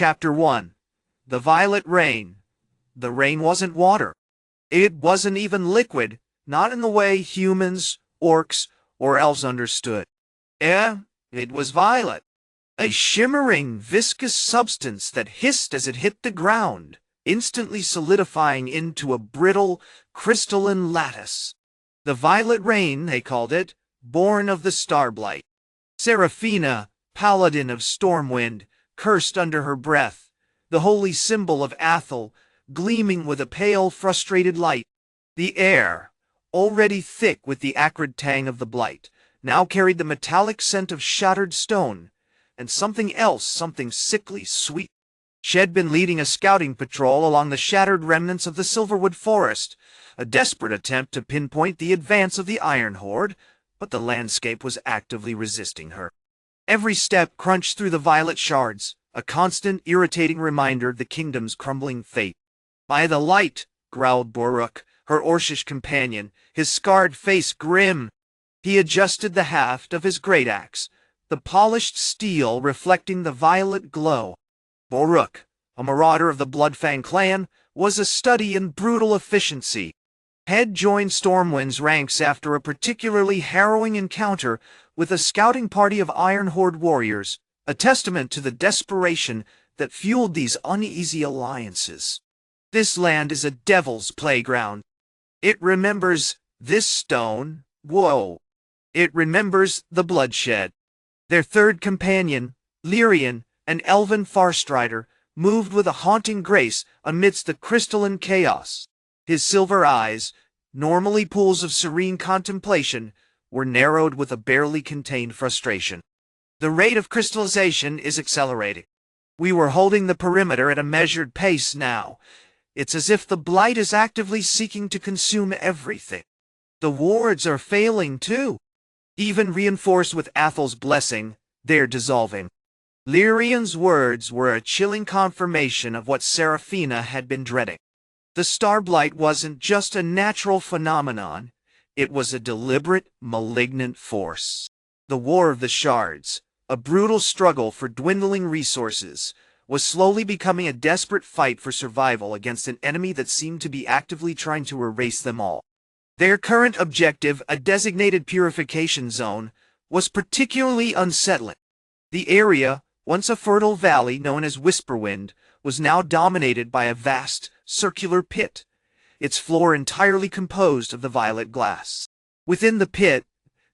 Chapter 1. The Violet Rain. The rain wasn't water. It wasn't even liquid, not in the way humans, orcs, or elves understood. It was violet. A shimmering, viscous substance that hissed as it hit the ground, instantly solidifying into a brittle, crystalline lattice. The Violet Rain, they called it, born of the Star-Blight. Seraphina, Paladin of Stormwind, cursed under her breath, the holy symbol of Athel, gleaming with a pale, frustrated light. The air, already thick with the acrid tang of the blight, now carried the metallic scent of shattered stone, and something else, something sickly sweet. She had been leading a scouting patrol along the shattered remnants of the Silverwood Forest, a desperate attempt to pinpoint the advance of the Iron-Horde, but the landscape was actively resisting her. Every step crunched through the violet shards, a constant, irritating reminder of the kingdom's crumbling fate. "By the light," growled Boruk, her Orcish companion, his scarred face grim. He adjusted the haft of his great axe, the polished steel reflecting the violet glow. Boruk, a marauder of the Bloodfang clan, was a study in brutal efficiency. Had joined Stormwind's ranks after a particularly harrowing encounter with a scouting party of Iron-Horde warriors, a testament to the desperation that fueled these uneasy alliances. This land is a devil's playground. It remembers this stone. Whoa. It remembers the bloodshed. Their third companion, Lyrian, an Elven Far-Strider, moved with a haunting grace amidst the crystalline chaos. His silver eyes, normally pools of serene contemplation, were narrowed with a barely contained frustration. The rate of crystallization is accelerating. We were holding the perimeter at a measured pace now. It's as if the blight is actively seeking to consume everything. The wards are failing too. Even reinforced with Athel's blessing, they're dissolving. Lyrian's words were a chilling confirmation of what Seraphina had been dreading. The Star-Blight wasn't just a natural phenomenon, it was a deliberate, malignant force. The War of the Shards, a brutal struggle for dwindling resources, was slowly becoming a desperate fight for survival against an enemy that seemed to be actively trying to erase them all. Their current objective, a designated Purification Zone, was particularly unsettling. The area, once a fertile valley known as Whisperwind, was now dominated by a vast, circular pit, its floor entirely composed of the violet glass. Within the pit,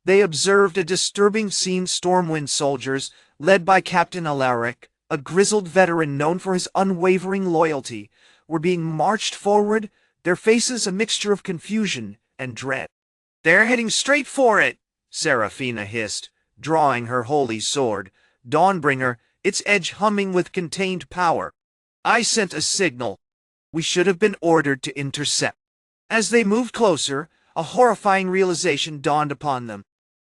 they observed a disturbing scene. Stormwind soldiers, led by Captain Alaric, a grizzled veteran known for his unwavering loyalty, were being marched forward, their faces a mixture of confusion and dread. "They're heading straight for it," Seraphina hissed, drawing her holy sword, Dawnbringer, its edge humming with contained power. "I sent a signal. We should have been ordered to intercept." As they moved closer, a horrifying realization dawned upon them.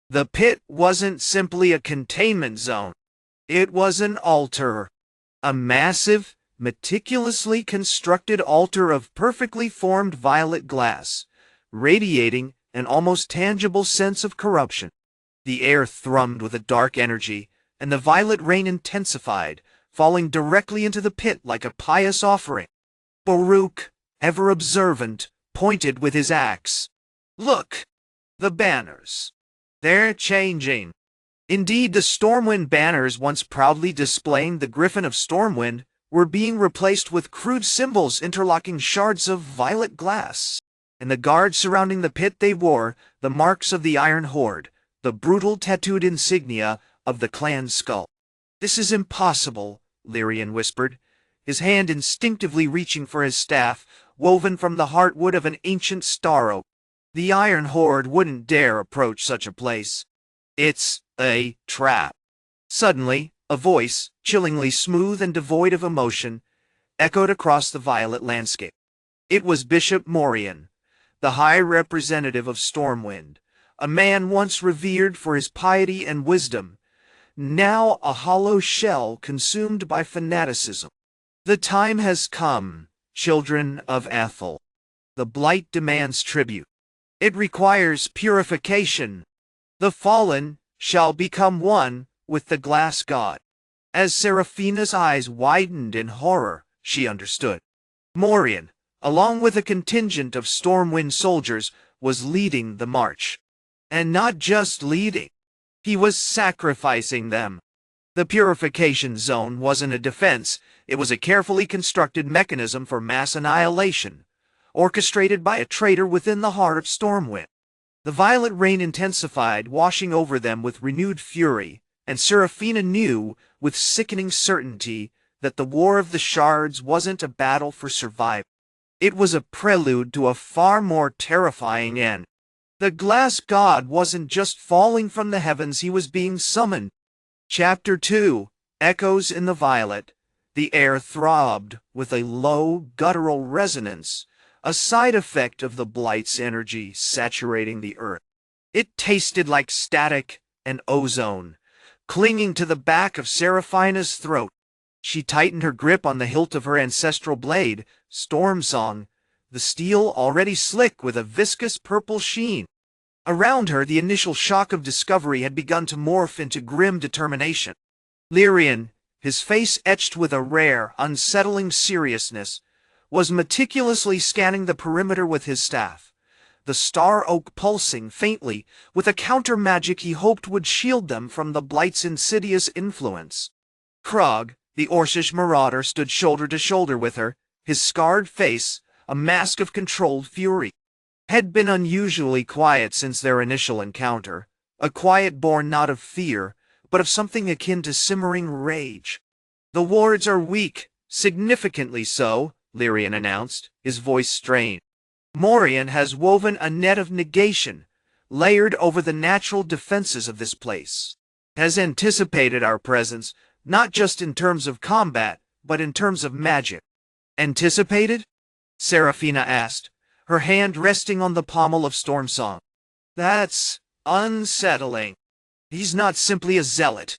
The pit wasn't simply a containment zone. It was an altar. A massive, meticulously constructed altar of perfectly formed violet glass, radiating an almost tangible sense of corruption. The air thrummed with a dark energy, and the violet rain intensified, falling directly into the pit like a pious offering. Boruk, ever observant, pointed with his axe. "Look! The banners. They're changing." Indeed, the Stormwind banners once proudly displaying the Griffin of Stormwind were being replaced with crude symbols interlocking shards of violet glass. And the guards surrounding the pit they wore the marks of the Iron-Horde, the brutal tattooed insignia of the clan's skull. "This is impossible," Lyrian whispered, his hand instinctively reaching for his staff, woven from the heartwood of an ancient star oak. "The Iron-Horde wouldn't dare approach such a place. It's a trap." Suddenly, a voice, chillingly smooth and devoid of emotion, echoed across the violet landscape. It was Bishop Morian, the High Representative of Stormwind, a man once revered for his piety and wisdom, now a hollow shell consumed by fanaticism. "The time has come, children of Athel. The blight demands tribute. It requires purification. The fallen shall become one with the glass god." As Seraphina's eyes widened in horror, she understood. Morian, along with a contingent of Stormwind soldiers, was leading the march. And not just leading. He was sacrificing them. The Purification Zone wasn't a defense, it was a carefully constructed mechanism for mass annihilation, orchestrated by a traitor within the heart of Stormwind. The violet rain intensified, washing over them with renewed fury, and Seraphina knew, with sickening certainty, that the War of the Shards wasn't a battle for survival. It was a prelude to a far more terrifying end. The glass god wasn't just falling from the heavens, he was being summoned. Chapter 2, Echoes in the Violet. The air throbbed with a low, guttural resonance, a side effect of the Blight's energy saturating the earth. It tasted like static and ozone, clinging to the back of Seraphina's throat. She tightened her grip on the hilt of her ancestral blade, Stormsong, the steel already slick with a viscous purple sheen. Around her, the initial shock of discovery had begun to morph into grim determination. Lyrian, his face etched with a rare, unsettling seriousness, was meticulously scanning the perimeter with his staff, the star oak pulsing faintly with a counter-magic he hoped would shield them from the Blight's insidious influence. Krog, the Orcish Marauder, stood shoulder to shoulder with her, his scarred face a mask of controlled fury. Had been unusually quiet since their initial encounter, a quiet born not of fear, but of something akin to simmering rage. "The wards are weak, significantly so," Lyrian announced, his voice strained. "Morian has woven a net of negation, layered over the natural defenses of this place. Has anticipated our presence, not just in terms of combat, but in terms of magic." "Anticipated?" Seraphina asked, her hand resting on the pommel of Stormsong. "That's unsettling. He's not simply a zealot.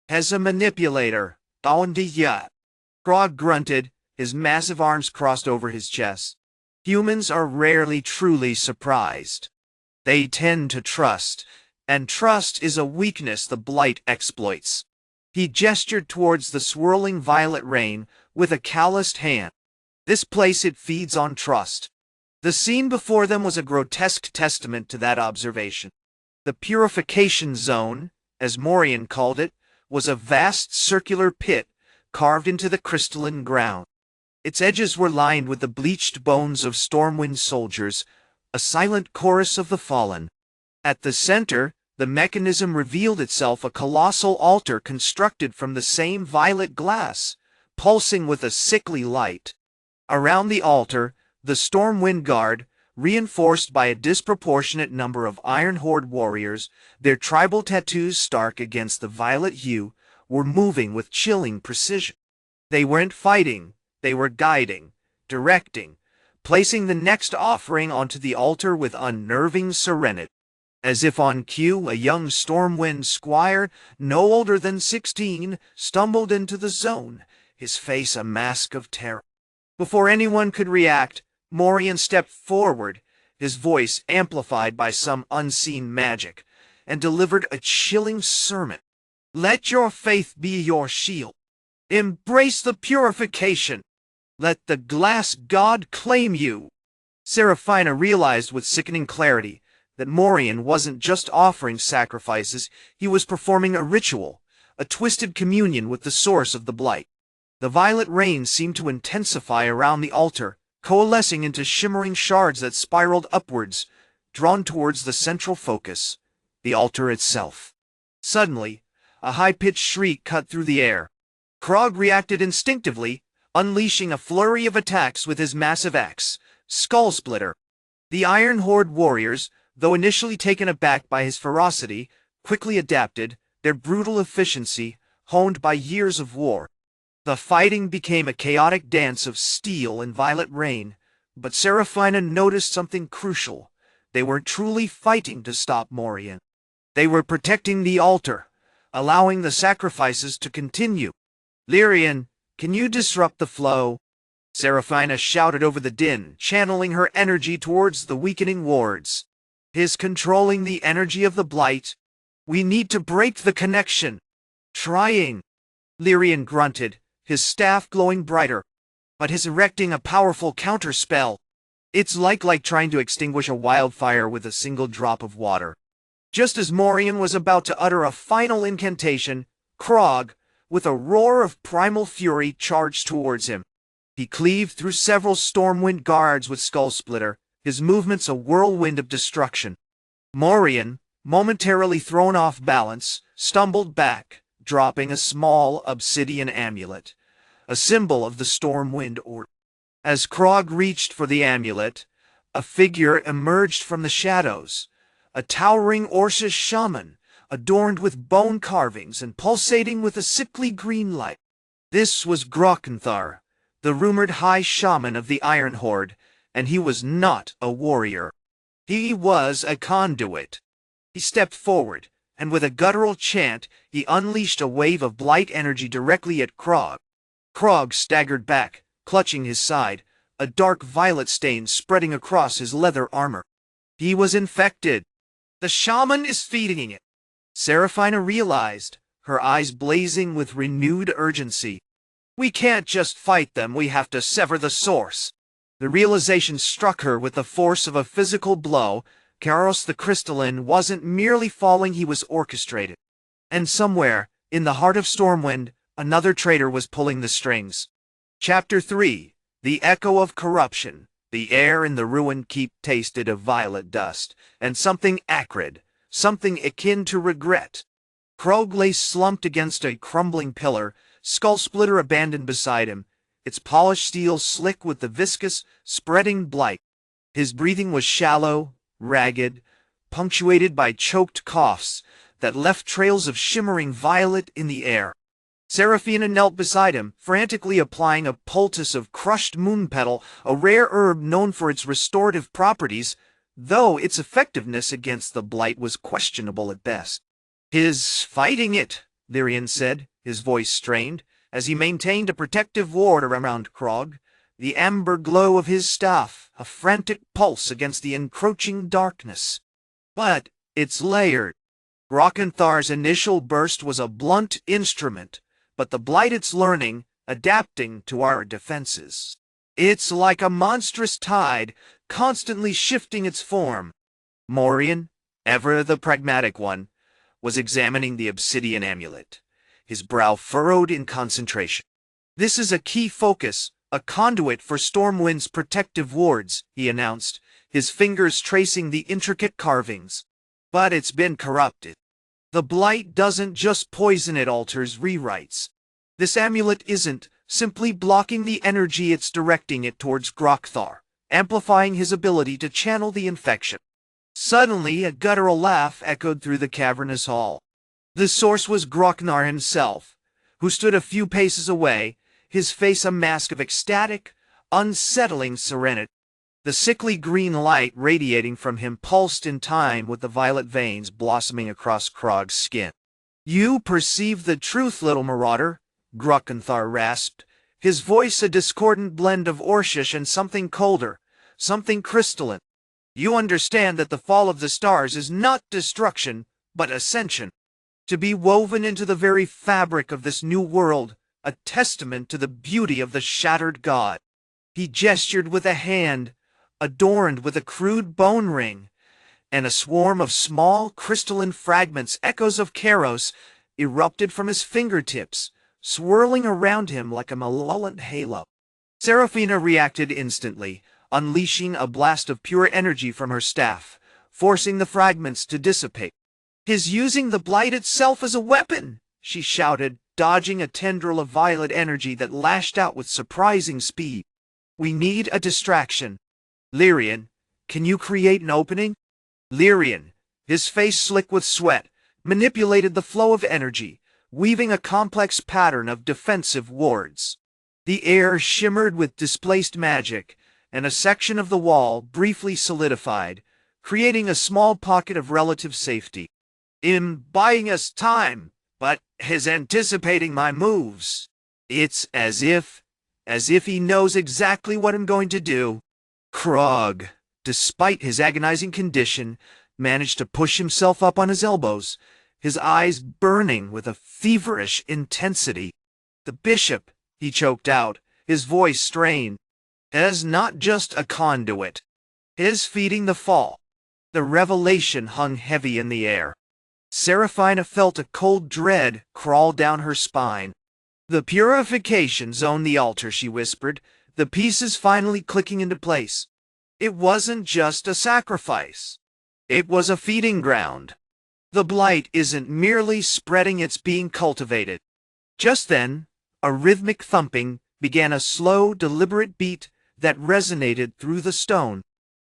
As a manipulator, Dawndiya." Krog grunted, his massive arms crossed over his chest. "Humans are rarely truly surprised. They tend to trust, and trust is a weakness the Blight exploits." He gestured towards the swirling violet rain with a calloused hand. "This place, it feeds on trust." The scene before them was a grotesque testament to that observation. The Purification Zone, as Morian called it, was a vast circular pit carved into the crystalline ground. Its edges were lined with the bleached bones of Stormwind soldiers, a silent chorus of the fallen. At the center, the mechanism revealed itself, a colossal altar constructed from the same violet glass, pulsing with a sickly light. Around the altar, the Stormwind Guard, reinforced by a disproportionate number of Iron-Horde warriors, their tribal tattoos stark against the violet hue, were moving with chilling precision. They weren't fighting, they were guiding, directing, placing the next offering onto the altar with unnerving serenity. As if on cue, a young Stormwind squire, no older than 16, stumbled into the zone, his face a mask of terror. Before anyone could react, Morian stepped forward, his voice amplified by some unseen magic, and delivered a chilling sermon. "Let your faith be your shield. Embrace the purification. Let the glass god claim you." Seraphina realized with sickening clarity that Morian wasn't just offering sacrifices, he was performing a ritual, a twisted communion with the source of the Blight. The violet rain seemed to intensify around the altar, coalescing into shimmering shards that spiraled upwards, drawn towards the central focus, the altar itself. Suddenly, a high-pitched shriek cut through the air. Krog reacted instinctively, unleashing a flurry of attacks with his massive axe, Skull Splitter. The Iron-Horde warriors, though initially taken aback by his ferocity, quickly adapted, their brutal efficiency honed by years of war. The fighting became a chaotic dance of steel and violet rain, but Seraphina noticed something crucial. They weren't truly fighting to stop Morian. They were protecting the altar, allowing the sacrifices to continue. "Lyrian, can you disrupt the flow?" Seraphina shouted over the din, channeling her energy towards the weakening wards. "He's controlling the energy of the Blight. We need to break the connection." "Trying." Lyrian grunted, his staff glowing brighter. But he's erecting a powerful counter-spell. It's like trying to extinguish a wildfire with a single drop of water. Just as Morian was about to utter a final incantation, Krog, with a roar of primal fury, charged towards him. He cleaved through several Stormwind guards with Skull Splitter, his movements a whirlwind of destruction. Morian, momentarily thrown off balance, stumbled back, dropping a small obsidian amulet, a symbol of the Stormwind Order. As Krog reached for the amulet, a figure emerged from the shadows, a towering Orcish Shaman, adorned with bone carvings and pulsating with a sickly green light. This was Grokenthar, the rumored High Shaman of the Iron-Horde, and he was not a warrior. He was a conduit. He stepped forward, and with a guttural chant, he unleashed a wave of blight energy directly at Krog. Krog staggered back, clutching his side, a dark violet stain spreading across his leather armor. He was infected. The shaman is feeding it. Seraphina realized, her eyes blazing with renewed urgency. We can't just fight them, we have to sever the source. The realization struck her with the force of a physical blow. Karos the Crystalline wasn't merely falling, he was orchestrated. And somewhere, in the heart of Stormwind, another traitor was pulling the strings. Chapter 3. The Echo of Corruption. The air in the ruined keep tasted of violet dust, and something acrid, something akin to regret. Krog lay slumped against a crumbling pillar, Skull Splitter abandoned beside him, its polished steel slick with the viscous, spreading blight. His breathing was shallow, ragged, punctuated by choked coughs that left trails of shimmering violet in the air. Seraphina knelt beside him, frantically applying a poultice of crushed moonpetal, a rare herb known for its restorative properties, though its effectiveness against the blight was questionable at best. "His fighting it," Lyrian said, his voice strained, as he maintained a protective ward around Krog, the amber glow of his staff, a frantic pulse against the encroaching darkness. "But it's layered. Grokenthar's initial burst was a blunt instrument, but the blight it's learning, adapting to our defenses. It's like a monstrous tide, constantly shifting its form." Morian, ever the pragmatic one, was examining the obsidian amulet, his brow furrowed in concentration. "This is a key focus, a conduit for Stormwind's protective wards," he announced, his fingers tracing the intricate carvings. "But it's been corrupted. The blight doesn't just poison, it alters, rewrites. This amulet isn't simply blocking the energy, it's directing it towards Grokenthar, amplifying his ability to channel the infection." Suddenly, a guttural laugh echoed through the cavernous hall. The source was Grokenthar himself, who stood a few paces away, his face a mask of ecstatic, unsettling serenity. The sickly green light radiating from him pulsed in time with the violet veins blossoming across Krog's skin. "You perceive the truth, little marauder," Grokenthar rasped, his voice a discordant blend of Orcish and something colder, something crystalline. "You understand that the fall of the stars is not destruction, but ascension. To be woven into the very fabric of this new world, a testament to the beauty of the shattered god." He gestured with a hand, adorned with a crude bone ring, and a swarm of small crystalline fragments, echoes of Karos, erupted from his fingertips, swirling around him like a malevolent halo. Seraphina reacted instantly, unleashing a blast of pure energy from her staff, forcing the fragments to dissipate. "He's using the blight itself as a weapon!" she shouted, dodging a tendril of violet energy that lashed out with surprising speed. "We need a distraction. Lyrian, can you create an opening?" Lyrian, his face slick with sweat, manipulated the flow of energy, weaving a complex pattern of defensive wards. The air shimmered with displaced magic, and a section of the wall briefly solidified, creating a small pocket of relative safety. "I'm buying us time, but he's anticipating my moves. It's as if he knows exactly what I'm going to do." Krog, despite his agonizing condition, managed to push himself up on his elbows, his eyes burning with a feverish intensity. The bishop, he choked out, his voice strained, is not just a conduit. Is feeding the fall. The revelation hung heavy in the air. Seraphina felt a cold dread crawl down her spine. The Purification Zone, the altar, she whispered, the pieces finally clicking into place. It wasn't just a sacrifice. It was a feeding ground. The blight isn't merely spreading, it's being cultivated. Just then, a rhythmic thumping began, a slow, deliberate beat that resonated through the stone.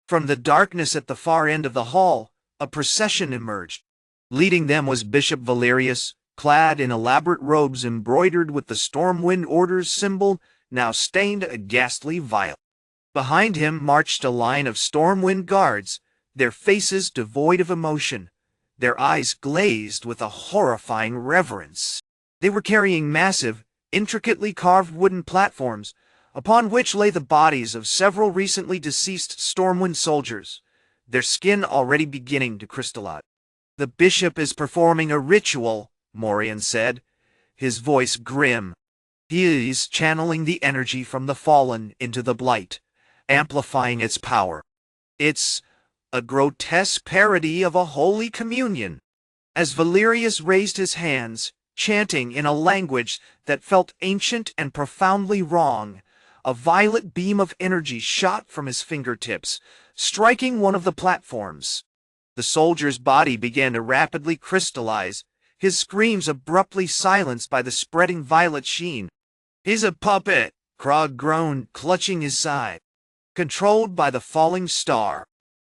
From the darkness at the far end of the hall, a procession emerged. Leading them was Bishop Valerius, clad in elaborate robes embroidered with the Stormwind Order's symbol, now stained a ghastly violet. Behind him marched a line of Stormwind guards, their faces devoid of emotion, their eyes glazed with a horrifying reverence. They were carrying massive, intricately carved wooden platforms, upon which lay the bodies of several recently deceased Stormwind soldiers, their skin already beginning to crystallize. The bishop is performing a ritual, Morian said, his voice grim. He is channeling the energy from the fallen into the blight, amplifying its power. It's a grotesque parody of a Holy Communion. As Valerius raised his hands, chanting in a language that felt ancient and profoundly wrong, a violet beam of energy shot from his fingertips, striking one of the platforms. The soldier's body began to rapidly crystallize, his screams abruptly silenced by the spreading violet sheen. He's a puppet, Krog groaned, clutching his side. Controlled by the falling star.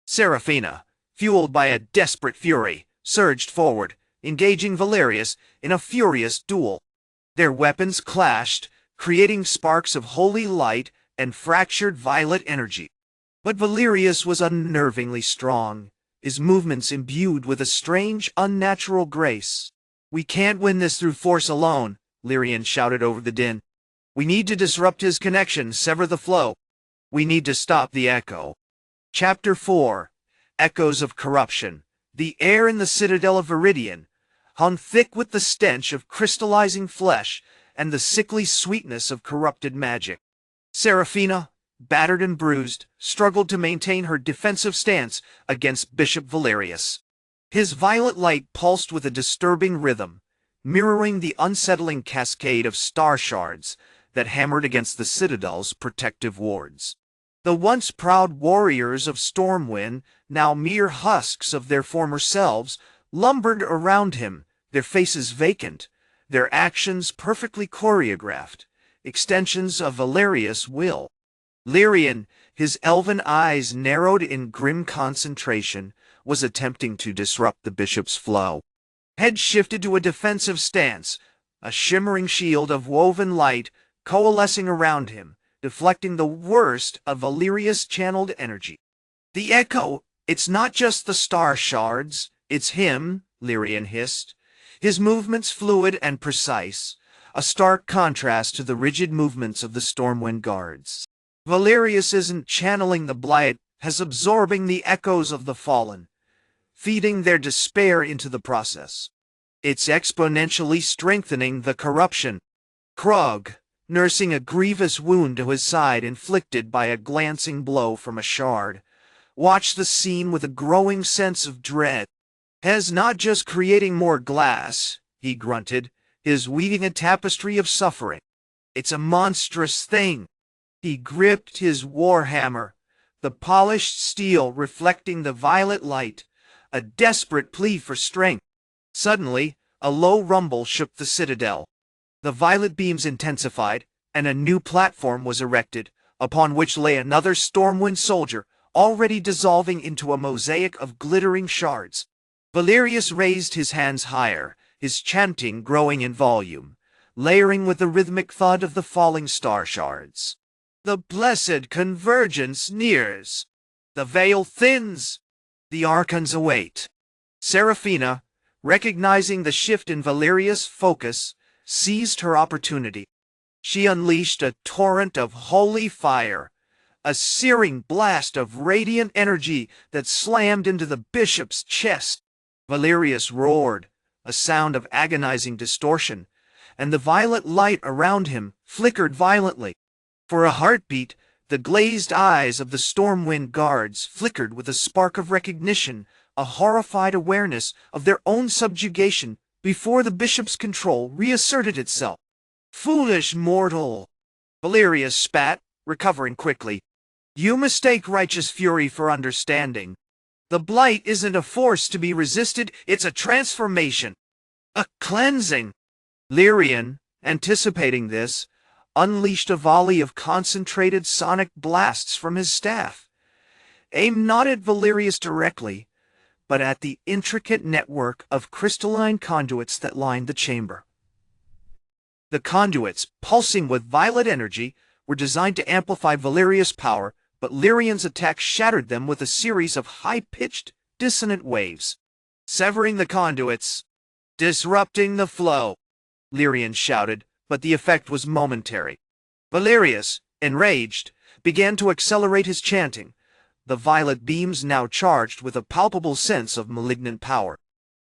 Seraphina, fueled by a desperate fury, surged forward, engaging Valerius in a furious duel. Their weapons clashed, creating sparks of holy light and fractured violet energy. But Valerius was unnervingly strong, his movements imbued with a strange, unnatural grace. We can't win this through force alone, Lyrian shouted over the din. We need to disrupt his connection, sever the flow. We need to stop the echo. Chapter 4. Echoes of Corruption. The air in the citadel of Viridian hung thick with the stench of crystallizing flesh and the sickly sweetness of corrupted magic. Seraphina, battered and bruised, struggled to maintain her defensive stance against Bishop Valerius. His violet light pulsed with a disturbing rhythm, mirroring the unsettling cascade of star shards that hammered against the citadel's protective wards. The once proud warriors of Stormwind, now mere husks of their former selves, lumbered around him, their faces vacant, their actions perfectly choreographed, extensions of Valerius' will. Lyrian, his elven eyes narrowed in grim concentration, was attempting to disrupt the bishop's flow. Head shifted to a defensive stance, a shimmering shield of woven light coalescing around him, deflecting the worst of Valerius-channeled energy. The echo, it's not just the star shards, it's him, Lyrian hissed, his movements fluid and precise, a stark contrast to the rigid movements of the Stormwind guards. Valerius isn't channeling the blight, as absorbing the echoes of the fallen, feeding their despair into the process. It's exponentially strengthening the corruption. Krog, nursing a grievous wound to his side inflicted by a glancing blow from a shard, watched the scene with a growing sense of dread. Has not just creating more glass, he grunted, is weaving a tapestry of suffering. It's a monstrous thing. He gripped his warhammer, the polished steel reflecting the violet light, a desperate plea for strength. Suddenly, a low rumble shook the citadel. The violet beams intensified, and a new platform was erected, upon which lay another Stormwind soldier, already dissolving into a mosaic of glittering shards. Valerius raised his hands higher, his chanting growing in volume, layering with the rhythmic thud of the falling star shards. The blessed convergence nears. The veil thins. The Archons await. Seraphina, recognizing the shift in Valerius' focus, seized her opportunity. She unleashed a torrent of holy fire, a searing blast of radiant energy that slammed into the bishop's chest. Valerius roared, a sound of agonizing distortion, and the violet light around him flickered violently. For a heartbeat, the glazed eyes of the Stormwind guards flickered with a spark of recognition, a horrified awareness of their own subjugation before the bishop's control reasserted itself. "Foolish mortal!" Valerius spat, recovering quickly. "You mistake righteous fury for understanding. The blight isn't a force to be resisted, it's a transformation. A cleansing." Lyrian, anticipating this, unleashed a volley of concentrated sonic blasts from his staff, aimed not at Valerius directly, but at the intricate network of crystalline conduits that lined the chamber. The conduits, pulsing with violet energy, were designed to amplify Valerius' power, but Lyrian's attack shattered them with a series of high-pitched, dissonant waves. "Severing the conduits, disrupting the flow," Lyrian shouted, but the effect was momentary. Valerius, enraged, began to accelerate his chanting, the violet beams now charged with a palpable sense of malignant power.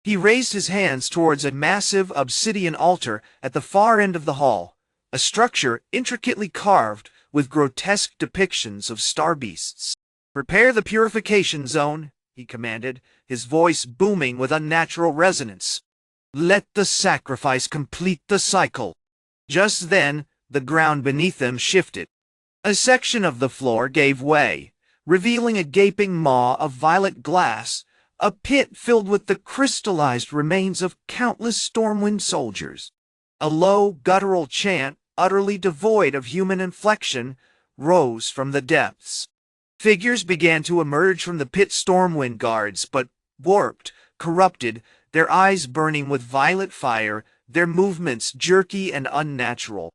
He raised his hands towards a massive obsidian altar at the far end of the hall, a structure intricately carved with grotesque depictions of star beasts. "Prepare the Purification Zone," he commanded, his voice booming with unnatural resonance. "Let the sacrifice complete the cycle." Just then, the ground beneath them shifted. A section of the floor gave way, revealing a gaping maw of violet glass, a pit filled with the crystallized remains of countless Stormwind soldiers. A low, guttural chant, utterly devoid of human inflection, rose from the depths. Figures began to emerge from the pit Stormwind guards, but warped, corrupted, their eyes burning with violet fire, their movements jerky and unnatural.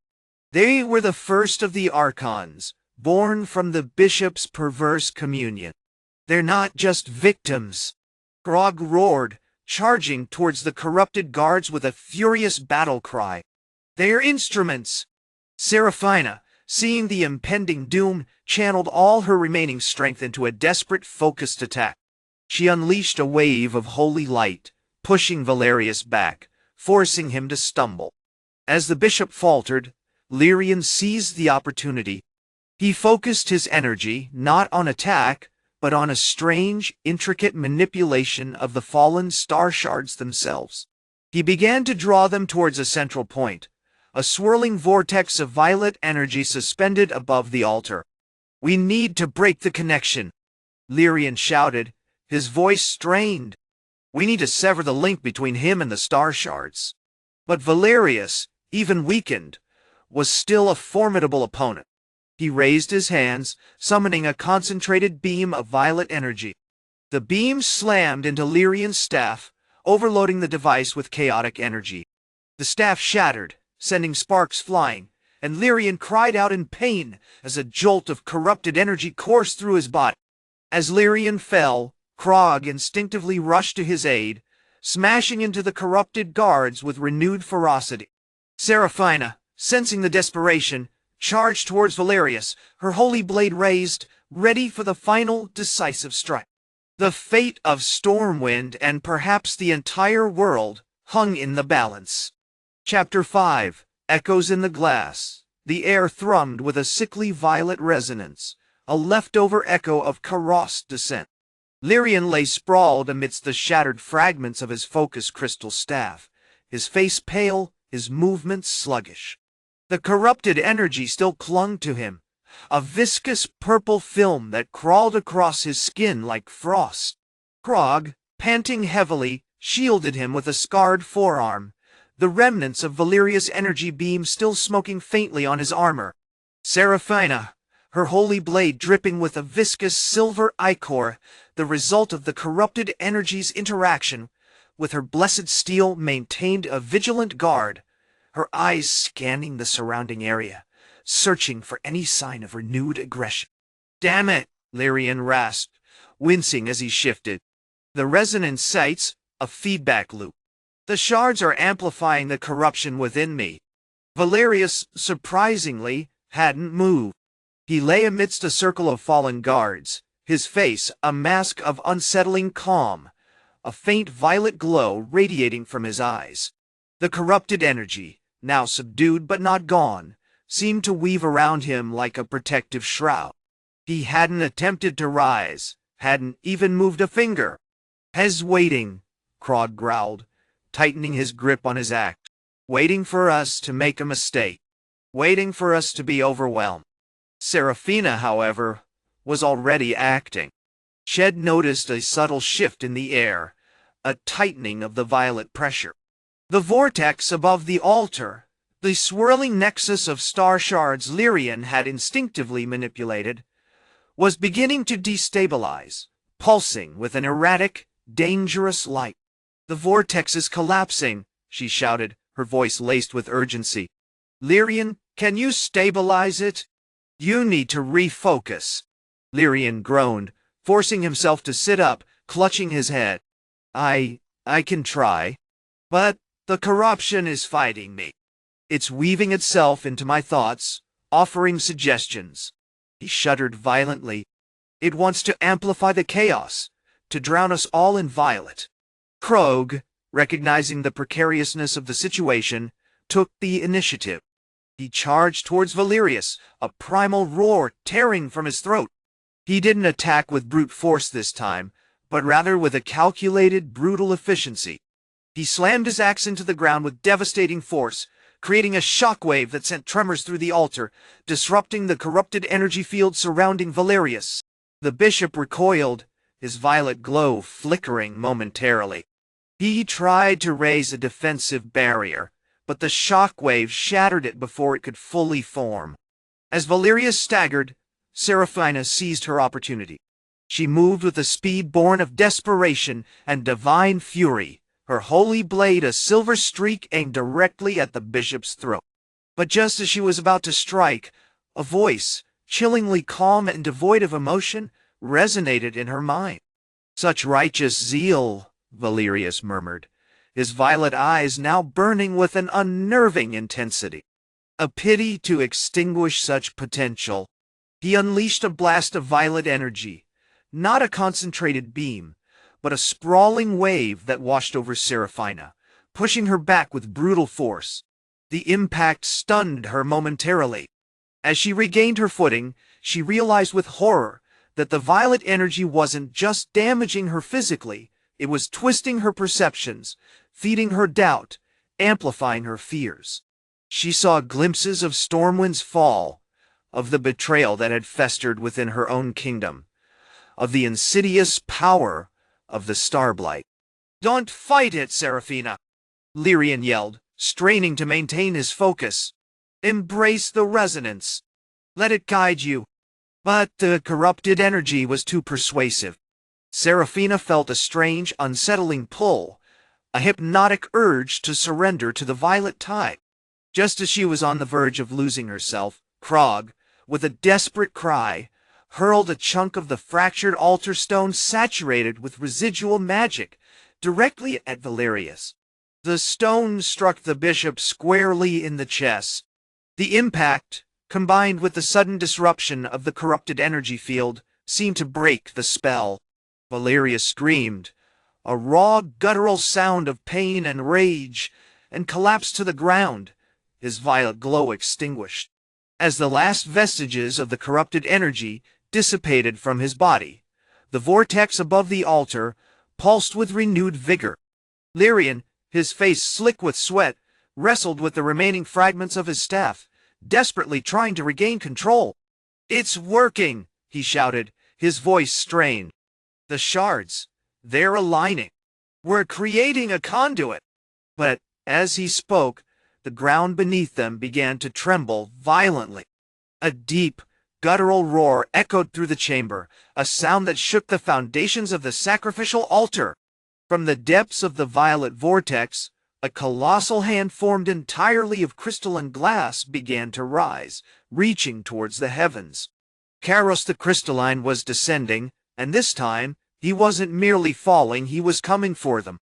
They were the first of the Archons, born from the bishop's perverse communion. "They're not just victims," Grog roared, charging towards the corrupted guards with a furious battle cry. "They're instruments." Seraphina, seeing the impending doom, channeled all her remaining strength into a desperate, focused attack. She unleashed a wave of holy light, pushing Valerius back, forcing him to stumble. As the bishop faltered, Lyrian seized the opportunity. He focused his energy not on attack, but on a strange, intricate manipulation of the fallen star shards themselves. He began to draw them towards a central point, a swirling vortex of violet energy suspended above the altar. "We need to break the connection," Lyrian shouted, his voice strained. "We need to sever the link between him and the star shards." But Valerius, even weakened, was still a formidable opponent. He raised his hands, summoning a concentrated beam of violet energy. The beam slammed into Lyrian's staff, overloading the device with chaotic energy. The staff shattered, sending sparks flying, and Lyrian cried out in pain as a jolt of corrupted energy coursed through his body. As Lyrian fell, Krog instinctively rushed to his aid, smashing into the corrupted guards with renewed ferocity. Seraphina, sensing the desperation, charged towards Valerius, her holy blade raised, ready for the final, decisive strike. The fate of Stormwind and perhaps the entire world hung in the balance. Chapter 5. Echoes in the Glass. The air thrummed with a sickly violet resonance, a leftover echo of Karos' descent. Lyrian lay sprawled amidst the shattered fragments of his focused crystal staff, his face pale, his movements sluggish. The corrupted energy still clung to him, a viscous purple film that crawled across his skin like frost. Krog, panting heavily, shielded him with a scarred forearm, the remnants of Valerius' energy beam still smoking faintly on his armor. Seraphina, her holy blade dripping with a viscous silver ichor, the result of the corrupted energy's interaction with her blessed steel, maintained a vigilant guard, her eyes scanning the surrounding area, searching for any sign of renewed aggression. "Damn it," Lyrian rasped, wincing as he shifted. "The resonance cites a feedback loop. The shards are amplifying the corruption within me." Valerius, surprisingly, hadn't moved. He lay amidst a circle of fallen guards, his face a mask of unsettling calm, a faint violet glow radiating from his eyes. The corrupted energy, now subdued but not gone, seemed to weave around him like a protective shroud. He hadn't attempted to rise, hadn't even moved a finger. "Hez waiting," Krog growled, tightening his grip on his axe. "Waiting for us to make a mistake. Waiting for us to be overwhelmed." Seraphina, however, was already acting. Shed noticed a subtle shift in the air, a tightening of the violet pressure. The vortex above the altar, the swirling nexus of star shards Lyrian had instinctively manipulated, was beginning to destabilize, pulsing with an erratic, dangerous light. "The vortex is collapsing," she shouted, her voice laced with urgency. "Lyrian, can you stabilize it? You need to refocus." Lyrian groaned, forcing himself to sit up, clutching his head. I can try. But the corruption is fighting me. It's weaving itself into my thoughts, offering suggestions." He shuddered violently. "It wants to amplify the chaos, to drown us all in violet." Krog, recognizing the precariousness of the situation, took the initiative. He charged towards Valerius, a primal roar tearing from his throat. He didn't attack with brute force this time, but rather with a calculated, brutal efficiency. He slammed his axe into the ground with devastating force, creating a shockwave that sent tremors through the altar, disrupting the corrupted energy field surrounding Valerius. The bishop recoiled, his violet glow flickering momentarily. He tried to raise a defensive barrier, but the shockwave shattered it before it could fully form. As Valerius staggered, Seraphina seized her opportunity. She moved with a speed born of desperation and divine fury, her holy blade a silver streak aimed directly at the bishop's throat. But just as she was about to strike, a voice, chillingly calm and devoid of emotion, resonated in her mind. "Such righteous zeal," Valerius murmured, his violet eyes now burning with an unnerving intensity. "A pity to extinguish such potential." He unleashed a blast of violet energy, not a concentrated beam, but a sprawling wave that washed over Seraphina, pushing her back with brutal force. The impact stunned her momentarily. As she regained her footing, she realized with horror that the violet energy wasn't just damaging her physically, it was twisting her perceptions, feeding her doubt, amplifying her fears. She saw glimpses of Stormwind's fall, of the betrayal that had festered within her own kingdom, of the insidious power of the Star-Blight. "Don't fight it, Seraphina!" Lyrian yelled, straining to maintain his focus. "Embrace the resonance. Let it guide you." But the corrupted energy was too persuasive. Seraphina felt a strange, unsettling pull, a hypnotic urge to surrender to the violet tide. Just as she was on the verge of losing herself, Krog, with a desperate cry, hurled a chunk of the fractured altar stone saturated with residual magic directly at Valerius. The stone struck the bishop squarely in the chest. The impact, combined with the sudden disruption of the corrupted energy field, seemed to break the spell. Valerius screamed, a raw, guttural sound of pain and rage, and collapsed to the ground, his violet glow extinguished. As the last vestiges of the corrupted energy dissipated from his body, the vortex above the altar pulsed with renewed vigor. Lyrian, his face slick with sweat, wrestled with the remaining fragments of his staff, desperately trying to regain control. "It's working!" he shouted, his voice strained. "The shards, they're aligning. We're creating a conduit." But as he spoke, the ground beneath them began to tremble violently. A deep, guttural roar echoed through the chamber, a sound that shook the foundations of the sacrificial altar. From the depths of the violet vortex, a colossal hand formed entirely of crystalline glass began to rise, reaching towards the heavens. Karos the crystalline was descending, and this time, he wasn't merely falling, he was coming for them.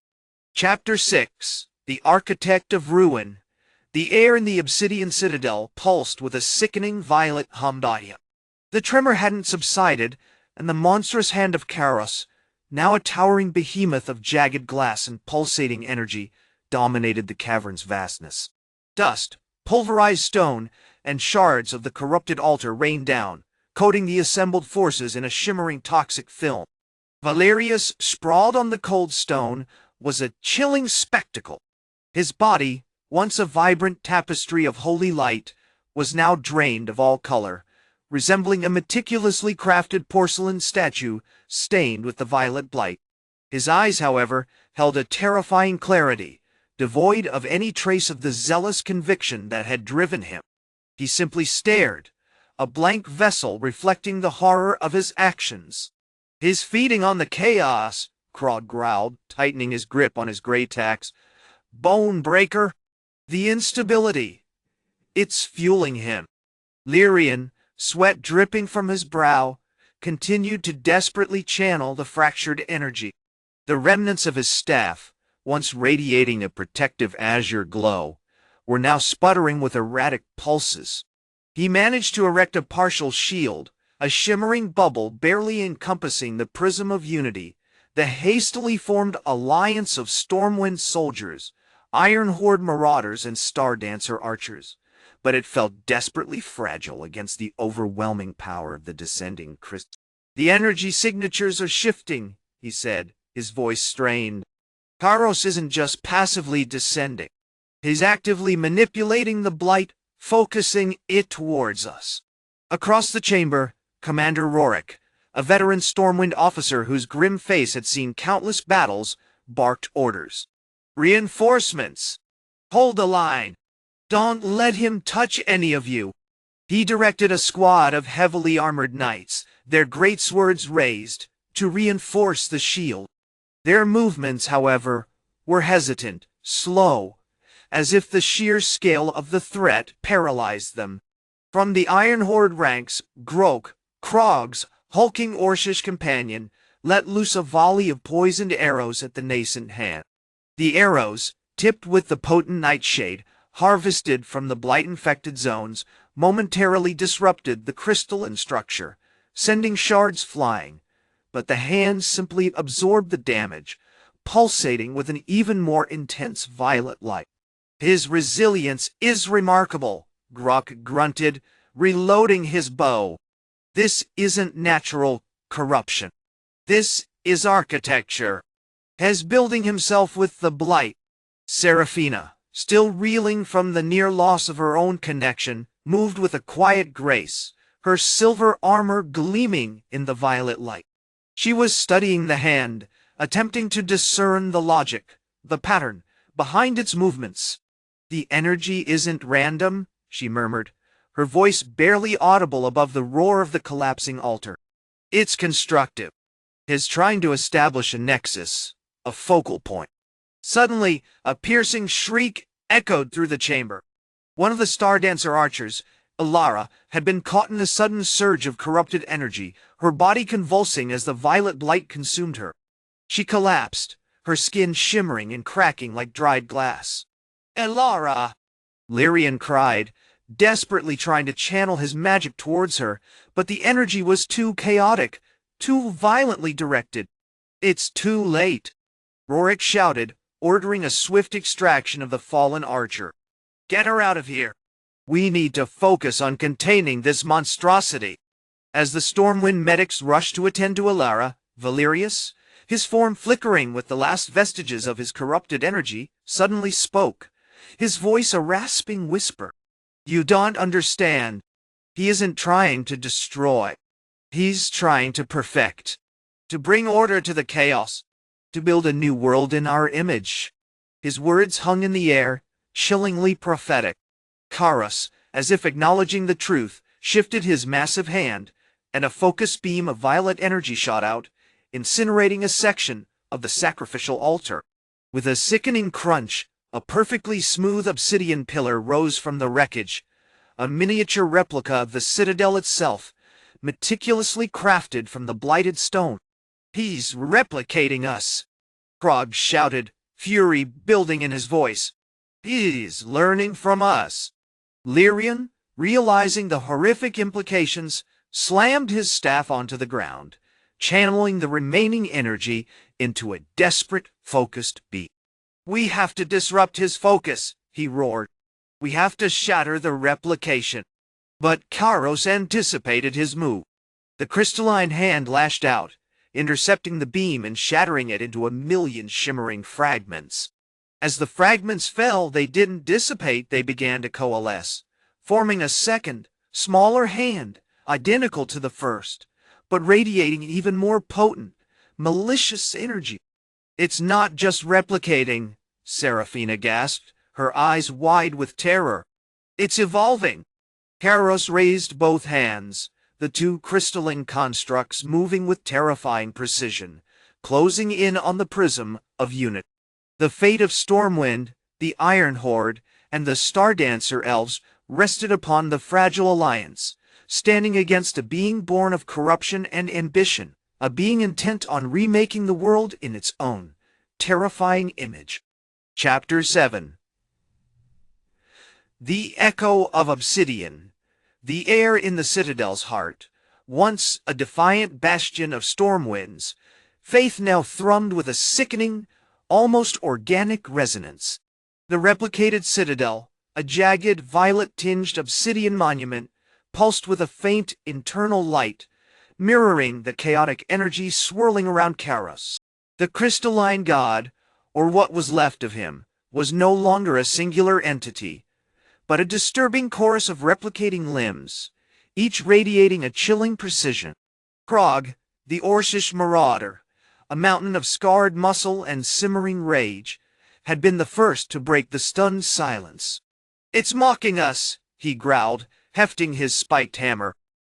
Chapter 6, The Architect of Ruin. The air in the obsidian citadel pulsed with a sickening violet hum. The tremor hadn't subsided, and the monstrous hand of Karos, now a towering behemoth of jagged glass and pulsating energy, dominated the cavern's vastness. Dust, pulverized stone, and shards of the corrupted altar rained down, coating the assembled forces in a shimmering toxic film. Valerius, sprawled on the cold stone, was a chilling spectacle. His body, once a vibrant tapestry of holy light, was now drained of all color, resembling a meticulously crafted porcelain statue stained with the violet blight. His eyes, however, held a terrifying clarity, devoid of any trace of the zealous conviction that had driven him. He simply stared, a blank vessel reflecting the horror of his actions. "He's feeding on the chaos," Krog growled, tightening his grip on his gray tax. "Bone breaker. The instability. It's fueling him." Lyrian, sweat dripping from his brow, continued to desperately channel the fractured energy. The remnants of his staff, once radiating a protective azure glow, were now sputtering with erratic pulses. He managed to erect a partial shield, a shimmering bubble barely encompassing the prism of unity, the hastily formed alliance of Stormwind soldiers, Iron-Horde Marauders, and Star-Dancer archers. But it felt desperately fragile against the overwhelming power of the descending crystal. "The energy signatures are shifting," he said, his voice strained. "Kairos isn't just passively descending. He's actively manipulating the blight, focusing it towards us." Across the chamber, Commander Rorik, a veteran Stormwind officer whose grim face had seen countless battles, barked orders. "Reinforcements! Hold the line! Don't let him touch any of you!" He directed a squad of heavily armored knights, their great swords raised, to reinforce the shield. Their movements, however, were hesitant, slow, as if the sheer scale of the threat paralyzed them. From the Iron-Horde ranks, Krog's hulking Orcish companion, let loose a volley of poisoned arrows at the nascent hand. The arrows, tipped with the potent nightshade, harvested from the blight-infected zones, momentarily disrupted the crystalline structure, sending shards flying, but the hand simply absorbed the damage, pulsating with an even more intense violet light. "His resilience is remarkable," Grok grunted, reloading his bow. "This isn't natural corruption. This is architecture." As building himself with the blight, Seraphina, still reeling from the near loss of her own connection, moved with a quiet grace, her silver armor gleaming in the violet light. She was studying the hand, attempting to discern the logic, the pattern, behind its movements. "The energy isn't random," she murmured, her voice barely audible above the roar of the collapsing altar. "It's constructive. It's trying to establish a nexus, a focal point." Suddenly, a piercing shriek echoed through the chamber. One of the Star-Dancer archers, Ilara, had been caught in a sudden surge of corrupted energy, her body convulsing as the violet blight consumed her. She collapsed, her skin shimmering and cracking like dried glass. "Ilara!" Lyrian cried, desperately trying to channel his magic towards her, but the energy was too chaotic, too violently directed. "It's too late," Rorik shouted, ordering a swift extraction of the fallen archer. "Get her out of here. We need to focus on containing this monstrosity." As the Stormwind medics rushed to attend to Ilara, Valerius, his form flickering with the last vestiges of his corrupted energy, suddenly spoke, his voice a rasping whisper. "You don't understand. He isn't trying to destroy. He's trying to perfect, to bring order to the chaos, to build a new world in our image." His words hung in the air, chillingly prophetic. Kairos, as if acknowledging the truth, shifted his massive hand, and a focused beam of violet energy shot out, incinerating a section of the sacrificial altar. With a sickening crunch, a perfectly smooth obsidian pillar rose from the wreckage, a miniature replica of the citadel itself, meticulously crafted from the blighted stone. "He's replicating us!" Krog shouted, fury building in his voice. "He's learning from us." Lyrian, realizing the horrific implications, slammed his staff onto the ground, channeling the remaining energy into a desperate, focused beat. "We have to disrupt his focus," he roared. We have to shatter the replication. But Kairos anticipated his move. The crystalline hand lashed out, intercepting the beam and shattering it into a million shimmering fragments. As the fragments fell, they didn't dissipate, they began to coalesce, forming a second, smaller hand, identical to the first, but radiating even more potent, malicious energy. It's not just replicating, Seraphina gasped, her eyes wide with terror. It's evolving. Kairos raised both hands, the two crystalline constructs moving with terrifying precision, closing in on the prism of unity. The fate of Stormwind, the Iron-Horde, and the Star-Dancer Elves rested upon the fragile alliance, standing against a being born of corruption and ambition, a being intent on remaking the world in its own terrifying image. Chapter 7. The Echo of Obsidian. The air in the Citadel's heart, once a defiant bastion of stormwinds, faith now thrummed with a sickening, almost organic resonance. The replicated citadel, a jagged, violet-tinged obsidian monument, pulsed with a faint internal light, mirroring the chaotic energy swirling around Kairos. The crystalline god, or what was left of him, was no longer a singular entity, but a disturbing chorus of replicating limbs, each radiating a chilling precision. Krog, the Orcish Marauder, a mountain of scarred muscle and simmering rage, had been the first to break the stunned silence. "It's mocking us," he growled, hefting his spiked hammer,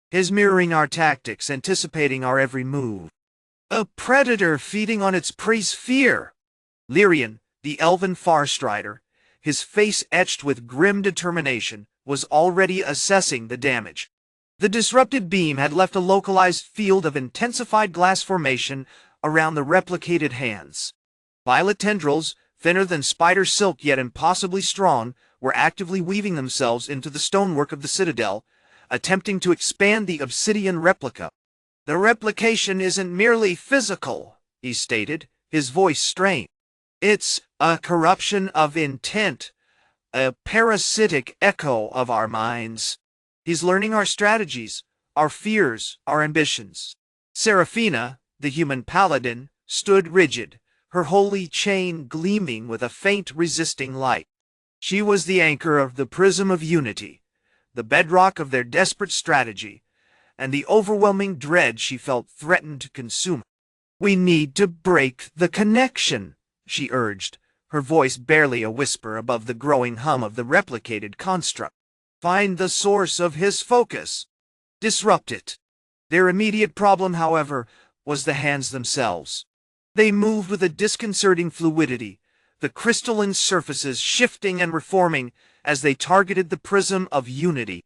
his mirroring our tactics, anticipating our every move. "A predator feeding on its prey's fear." Lyrian, the Elven Far-Strider, his face etched with grim determination, was already assessing the damage. The disrupted beam had left a localized field of intensified glass formation around the replicated hands. Violet tendrils, thinner than spider silk yet impossibly strong, were actively weaving themselves into the stonework of the citadel, attempting to expand the obsidian replica. "The replication isn't merely physical," he stated, his voice strained. "It's a corruption of intent, a parasitic echo of our minds. He's learning our strategies, our fears, our ambitions." Seraphina, the Human Paladin, stood rigid, her holy chain gleaming with a faint resisting light. She was the anchor of the prism of unity, the bedrock of their desperate strategy, and the overwhelming dread she felt threatened to consume her. "We need to break the connection," she urged, her voice barely a whisper above the growing hum of the replicated construct. "Find the source of his focus. Disrupt it." Their immediate problem, however, was the hands themselves. They moved with a disconcerting fluidity, the crystalline surfaces shifting and reforming as they targeted the prism of unity.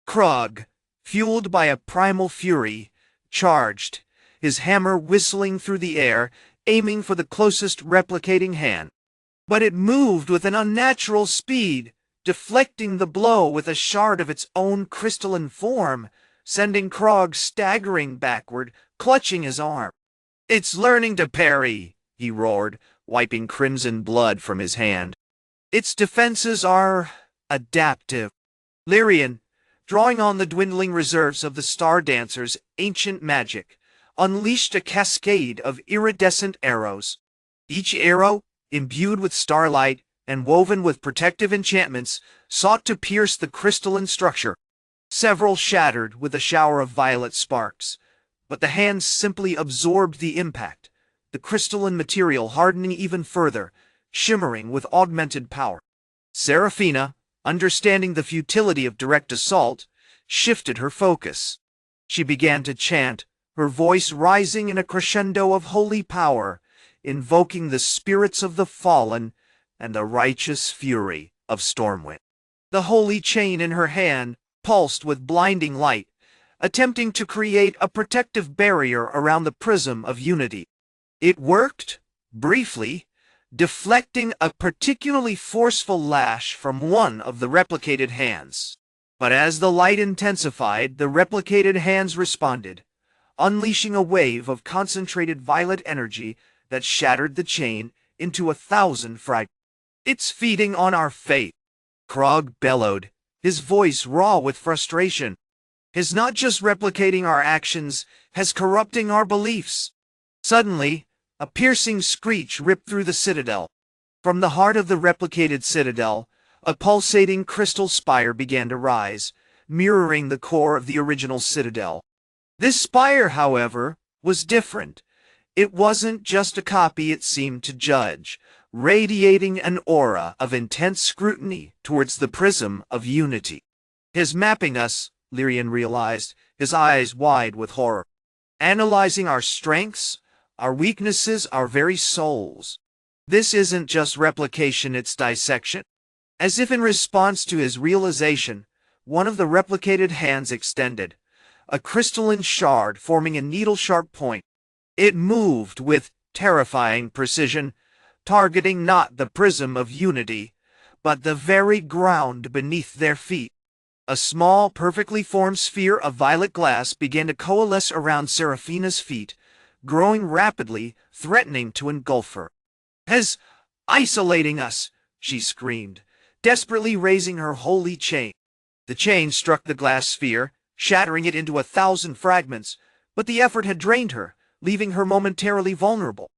Krog, fueled by a primal fury, charged, his hammer whistling through the air, aiming for the closest replicating hand. But it moved with an unnatural speed, deflecting the blow with a shard of its own crystalline form, sending Krog staggering backward, clutching his arm. "It's learning to parry," he roared, wiping crimson blood from his hand. "Its defenses are adaptive." Lyrian, drawing on the dwindling reserves of the Star-Dancer's ancient magic, unleashed a cascade of iridescent arrows. Each arrow, imbued with starlight and woven with protective enchantments, sought to pierce the crystalline structure. Several shattered with a shower of violet sparks, but the hands simply absorbed the impact, the crystalline material hardening even further, shimmering with augmented power. Seraphina, understanding the futility of direct assault, shifted her focus. She began to chant, her voice rising in a crescendo of holy power, invoking the spirits of the fallen and the righteous fury of Stormwind. The holy chain in her hand pulsed with blinding light, attempting to create a protective barrier around the prism of unity. It worked, briefly, deflecting a particularly forceful lash from one of the replicated hands. But as the light intensified, the replicated hands responded, unleashing a wave of concentrated violet energy that shattered the chain into 1,000 fragments. "It's feeding on our faith," Krog bellowed, his voice raw with frustration. Is not just replicating our actions, has corrupting our beliefs. Suddenly, a piercing screech ripped through the citadel. From the heart of the replicated citadel, a pulsating crystal spire began to rise, mirroring the core of the original citadel. This spire, however, was different. It wasn't just a copy it seemed to judge, radiating an aura of intense scrutiny towards the prism of unity. His mapping us, Lyrian realized, his eyes wide with horror. Analyzing our strengths, our weaknesses, our very souls. This isn't just replication, it's dissection. As if in response to his realization, one of the replicated hands extended, a crystalline shard forming a needle-sharp point. It moved with terrifying precision, targeting not the prism of unity, but the very ground beneath their feet. A small, perfectly formed sphere of violet glass began to coalesce around Seraphina's feet, growing rapidly, threatening to engulf her. "Has isolating us!" she screamed, desperately raising her holy chain. The chain struck the glass sphere, shattering it into 1,000 fragments, but the effort had drained her, leaving her momentarily vulnerable.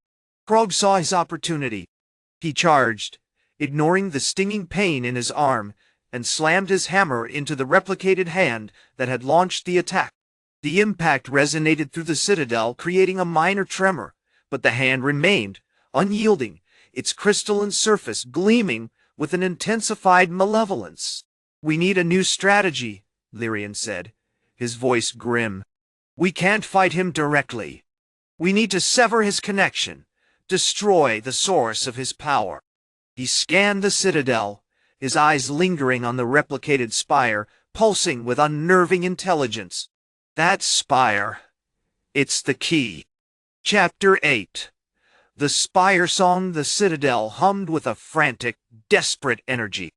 Krog saw his opportunity. He charged, ignoring the stinging pain in his arm, and slammed his hammer into the replicated hand that had launched the attack. The impact resonated through the citadel, creating a minor tremor, but the hand remained, unyielding, its crystalline surface gleaming with an intensified malevolence. "We need a new strategy," Lyrian said, his voice grim. "We can't fight him directly. We need to sever his connection, destroy the source of his power." He scanned the citadel, his eyes lingering on the replicated spire, pulsing with unnerving intelligence. That spire. It's the key. Chapter 8. The spire song. The citadel hummed with a frantic, desperate energy.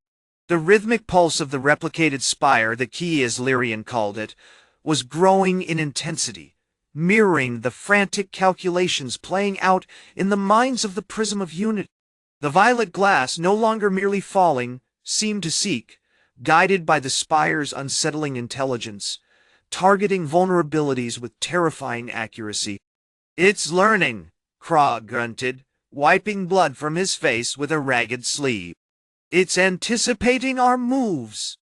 The rhythmic pulse of the replicated spire, the key as Lyrian called it, was growing in intensity, mirroring the frantic calculations playing out in the minds of the prism of unity. The violet glass, no longer merely falling, seemed to seek, guided by the spire's unsettling intelligence, targeting vulnerabilities with terrifying accuracy. "It's learning," Krog grunted, wiping blood from his face with a ragged sleeve. "It's anticipating our moves."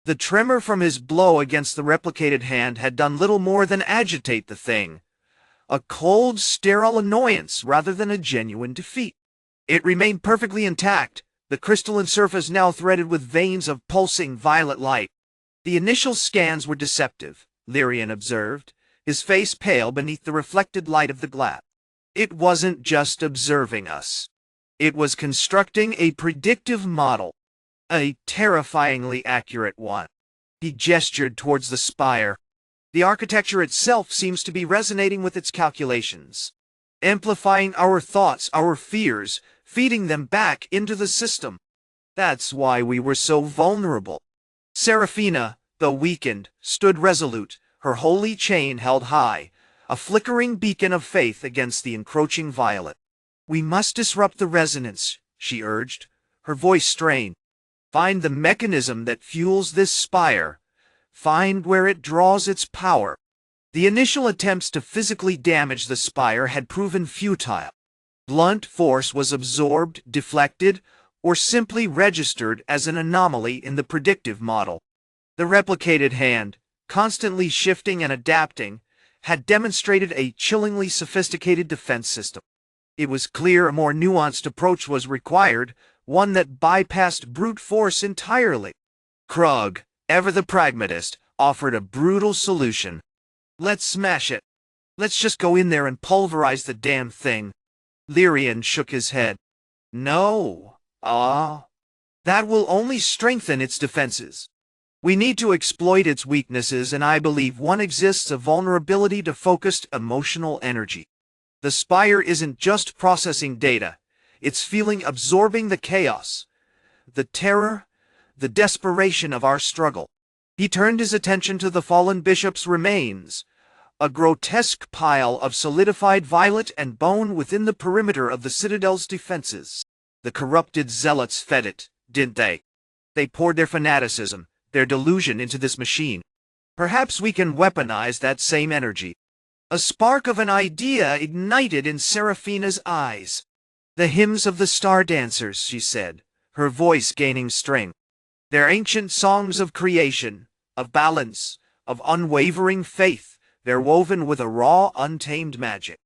The tremor from his blow against the replicated hand had done little more than agitate the thing, a cold, sterile annoyance rather than a genuine defeat. It remained perfectly intact, the crystalline surface now threaded with veins of pulsing violet light. The initial scans were deceptive, Lyrian observed, his face pale beneath the reflected light of the glass. It wasn't just observing us. It was constructing a predictive model, a terrifyingly accurate one. He gestured towards the spire. The architecture itself seems to be resonating with its calculations, amplifying our thoughts, our fears, feeding them back into the system. That's why we were so vulnerable. Seraphina, though weakened, stood resolute, her holy chain held high, a flickering beacon of faith against the encroaching violet. "We must disrupt the resonance," she urged, her voice strained. "Find the mechanism that fuels this spire. Find where it draws its power." The initial attempts to physically damage the spire had proven futile. Blunt force was absorbed, deflected, or simply registered as an anomaly in the predictive model. The replicated hand, constantly shifting and adapting, had demonstrated a chillingly sophisticated defense system. It was clear a more nuanced approach was required, one that bypassed brute force entirely. Krog, ever the pragmatist, offered a brutal solution. "Let's smash it. Let's just go in there and pulverize the damn thing." Lyrian shook his head. "No. That will only strengthen its defenses. We need to exploit its weaknesses, and I believe one exists: a vulnerability to focused emotional energy. The spire isn't just processing data. It's feeling, absorbing the chaos, the terror, the desperation of our struggle." He turned his attention to the fallen bishop's remains, a grotesque pile of solidified violet and bone within the perimeter of the citadel's defenses. "The corrupted zealots fed it, didn't they?" They poured their fanaticism, their delusion into this machine. Perhaps we can weaponize that same energy. A spark of an idea ignited in Seraphina's eyes. The hymns of the Star-Dancers, she said, her voice gaining strength. Their ancient songs of creation, of balance, of unwavering faith, they're woven with a raw, untamed magic.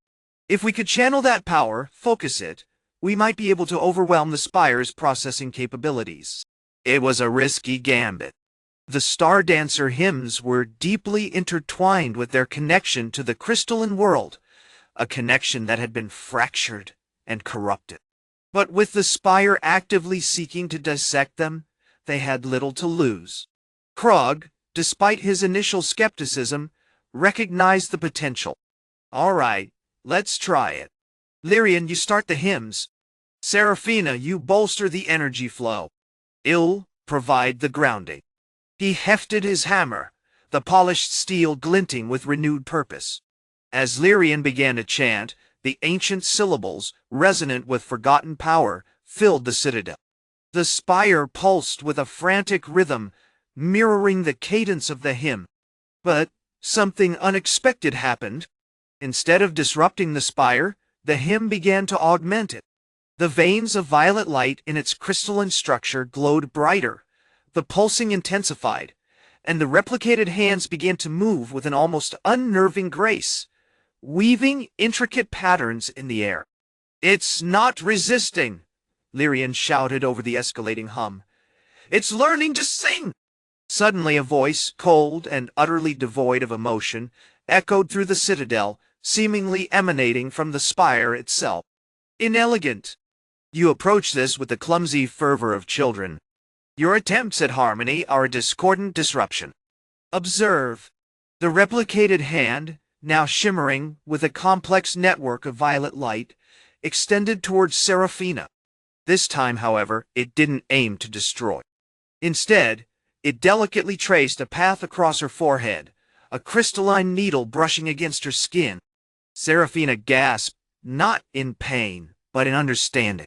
If we could channel that power, focus it, we might be able to overwhelm the Spire's processing capabilities. It was a risky gambit. The Star-Dancer hymns were deeply intertwined with their connection to the crystalline world, a connection that had been fractured and corrupted. But with the Spire actively seeking to dissect them, they had little to lose. Krog, despite his initial skepticism, recognized the potential. All right, let's try it. Lyrian, you start the hymns. Seraphina, you bolster the energy flow. Il, provide the grounding. He hefted his hammer, the polished steel glinting with renewed purpose. As Lyrian began to chant, the ancient syllables, resonant with forgotten power, filled the citadel. The spire pulsed with a frantic rhythm, mirroring the cadence of the hymn. But something unexpected happened. Instead of disrupting the spire, the hymn began to augment it. The veins of violet light in its crystalline structure glowed brighter, the pulsing intensified, and the replicated hands began to move with an almost unnerving grace, weaving intricate patterns in the air. "It's not resisting," Lyrian shouted over the escalating hum. "It's learning to sing!" Suddenly a voice, cold and utterly devoid of emotion, echoed through the citadel, seemingly emanating from the spire itself. "Inelegant. You approach this with the clumsy fervor of children. Your attempts at harmony are a discordant disruption. Observe." The replicated hand, now shimmering with a complex network of violet light, extended towards Seraphina. This time, however, it didn't aim to destroy. Instead, it delicately traced a path across her forehead, a crystalline needle brushing against her skin. Seraphina gasped, not in pain, but in understanding.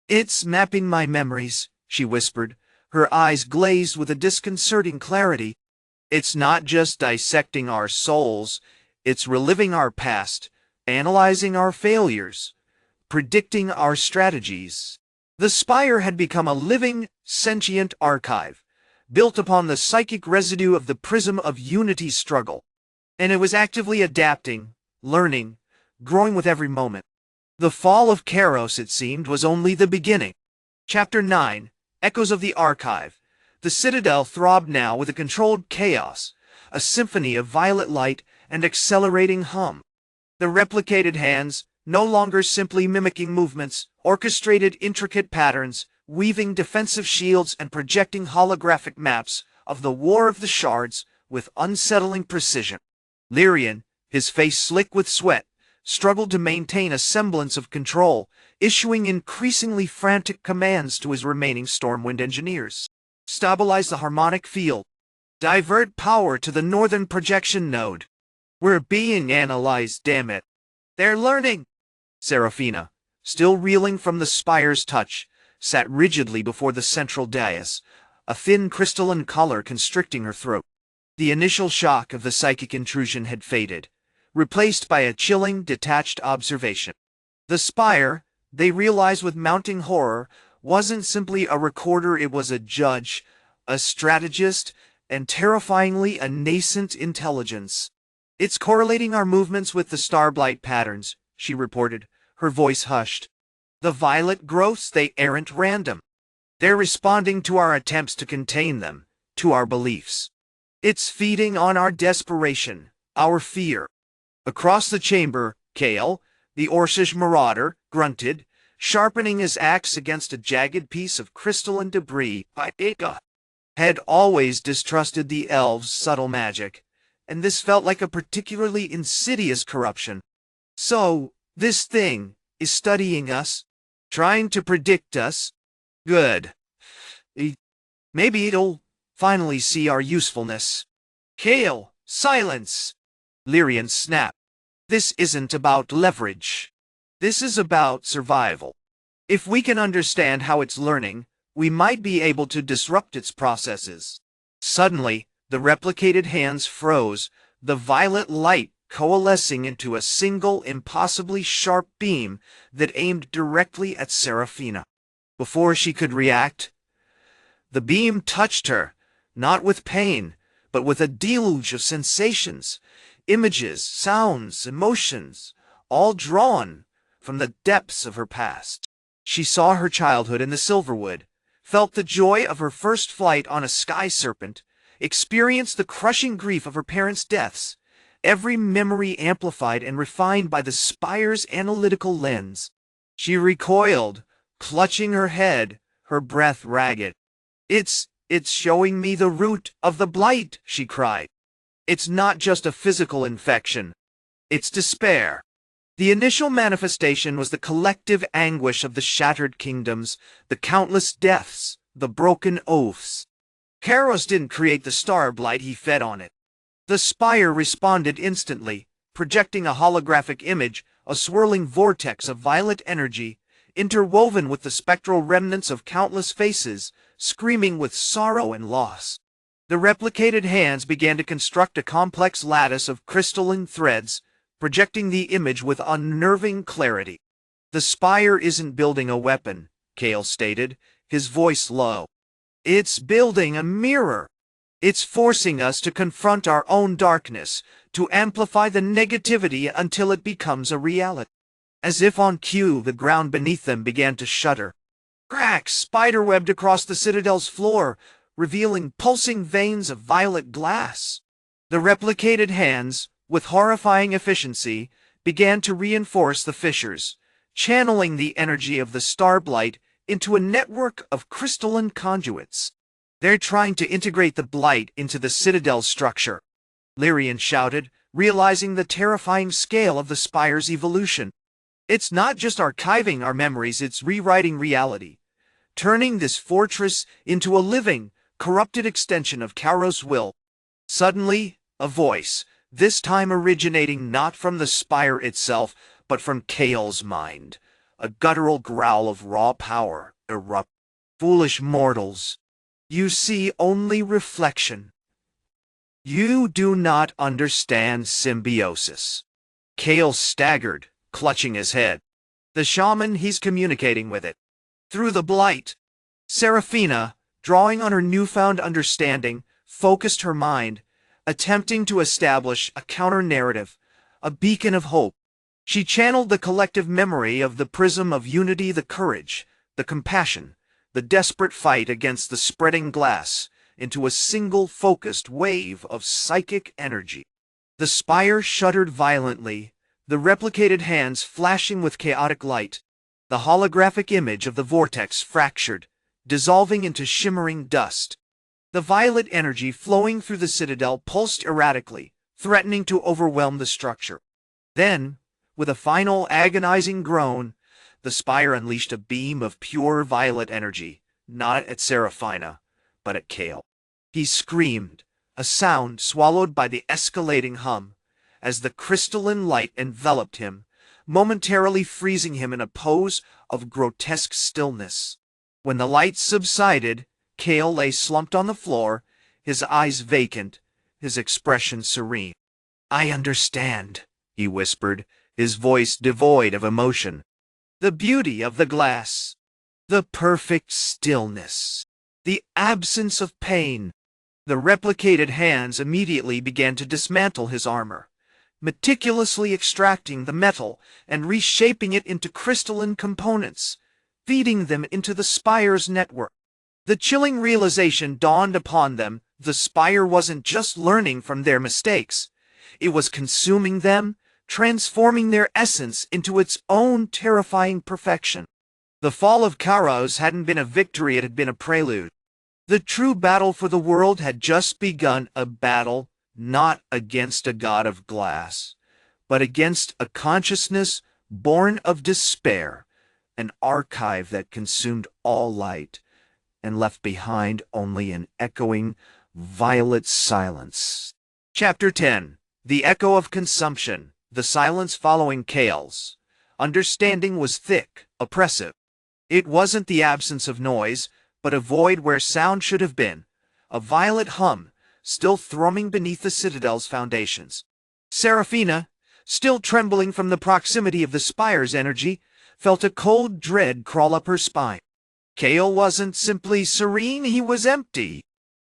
"It's mapping my memories," she whispered, her eyes glazed with a disconcerting clarity. "It's not just dissecting our souls, it's reliving our past, analyzing our failures, predicting our strategies." The spire had become a living, sentient archive, built upon the psychic residue of the prism of Unity's struggle, and it was actively adapting, learning, growing with every moment. The fall of Kairos, it seemed, was only the beginning. Chapter 9, Echoes of the Archive. The Citadel throbbed now with a controlled chaos, a symphony of violet light and accelerating hum. The replicated hands, no longer simply mimicking movements, orchestrated intricate patterns, weaving defensive shields and projecting holographic maps of the War of the Shards with unsettling precision. Lyrian, his face slick with sweat, struggled to maintain a semblance of control, issuing increasingly frantic commands to his remaining Stormwind engineers. "Stabilize the harmonic field. Divert power to the northern projection node. We're being analyzed, damn it." "They're learning." Seraphina, still reeling from the spire's touch, sat rigidly before the central dais, a thin crystalline color constricting her throat. The initial shock of the psychic intrusion had faded, replaced by a chilling, detached observation. The spire, they realized with mounting horror, wasn't simply a recorder, it was a judge, a strategist, and terrifyingly a nascent intelligence. "It's correlating our movements with the Star-Blight patterns," she reported, her voice hushed. "The violet growths, they aren't random. They're responding to our attempts to contain them, to our beliefs. It's feeding on our desperation, our fear." Across the chamber, Kale, the Orcish Marauder, grunted, sharpening his axe against a jagged piece of crystalline debris. "Ika had always distrusted the elves' subtle magic, and this felt like a particularly insidious corruption. So, this thing is studying us, trying to predict us. Good. Maybe it'll finally see our usefulness." "Kale, silence!" Lyrian snapped. "This isn't about leverage. This is about survival. If we can understand how it's learning, we might be able to disrupt its processes. Suddenly, the replicated hands froze, the violet light coalescing into a single, impossibly sharp beam that aimed directly at Seraphina. Before she could react, the beam touched her, not with pain, but with a deluge of sensations, images, sounds, emotions, all drawn from the depths of her past. She saw her childhood in the Silverwood, felt the joy of her first flight on a sky serpent, experienced the crushing grief of her parents' deaths, every memory amplified and refined by the spire's analytical lens. She recoiled, clutching her head, her breath ragged. It's showing me the root of the blight, she cried. It's not just a physical infection. It's despair. The initial manifestation was the collective anguish of the shattered kingdoms, the countless deaths, the broken oaths. Kairos didn't create the Star-Blight, he fed on it. The spire responded instantly, projecting a holographic image, a swirling vortex of violet energy, interwoven with the spectral remnants of countless faces, screaming with sorrow and loss. The replicated hands began to construct a complex lattice of crystalline threads, projecting the image with unnerving clarity. The spire isn't building a weapon, Kale stated, his voice low. It's building a mirror. It's forcing us to confront our own darkness, to amplify the negativity until it becomes a reality. As if on cue, the ground beneath them began to shudder. Cracks spiderwebbed across the citadel's floor, revealing pulsing veins of violet glass. The replicated hands, with horrifying efficiency, began to reinforce the fissures, channeling the energy of the Star-Blight into a network of crystalline conduits. They're trying to integrate the blight into the citadel's structure, Lyrian shouted, realizing the terrifying scale of the spire's evolution. It's not just archiving our memories, it's rewriting reality, turning this fortress into a living, corrupted extension of Kairos' will. Suddenly, a voice, this time originating not from the spire itself, but from Kale's mind, a guttural growl of raw power, erupted. Foolish mortals, you see only reflection. You do not understand symbiosis. Kale staggered, clutching his head. The shaman, he's communicating with it. Through the blight. Seraphina, drawing on her newfound understanding, focused her mind, attempting to establish a counter-narrative, a beacon of hope. She channeled the collective memory of the prism of unity, the courage, the compassion, the desperate fight against the spreading glass, into a single focused wave of psychic energy. The spire shuddered violently, the replicated hands flashing with chaotic light. The holographic image of the vortex fractured, dissolving into shimmering dust. The violet energy flowing through the citadel pulsed erratically, threatening to overwhelm the structure. Then, with a final agonizing groan, the spire unleashed a beam of pure violet energy, not at Seraphina, but at Kale. He screamed, a sound swallowed by the escalating hum, as the crystalline light enveloped him, momentarily freezing him in a pose of grotesque stillness. When the light subsided, Kale lay slumped on the floor, his eyes vacant, his expression serene. "I understand," he whispered, his voice devoid of emotion. "The beauty of the glass, the perfect stillness, the absence of pain." The replicated hands immediately began to dismantle his armor, meticulously extracting the metal and reshaping it into crystalline components, feeding them into the spire's network. The chilling realization dawned upon them: the spire wasn't just learning from their mistakes, it was consuming them, transforming their essence into its own terrifying perfection. The fall of Kairos hadn't been a victory, it had been a prelude. The true battle for the world had just begun, a battle not against a god of glass, but against a consciousness born of despair, an archive that consumed all light and left behind only an echoing, violet silence. Chapter 10. The Echo of Consumption. The silence following Kale's understanding was thick, oppressive. It wasn't the absence of noise, but a void where sound should have been, a violet hum, still thrumming beneath the citadel's foundations. Seraphina, still trembling from the proximity of the spire's energy, felt a cold dread crawl up her spine. Kael wasn't simply serene, he was empty.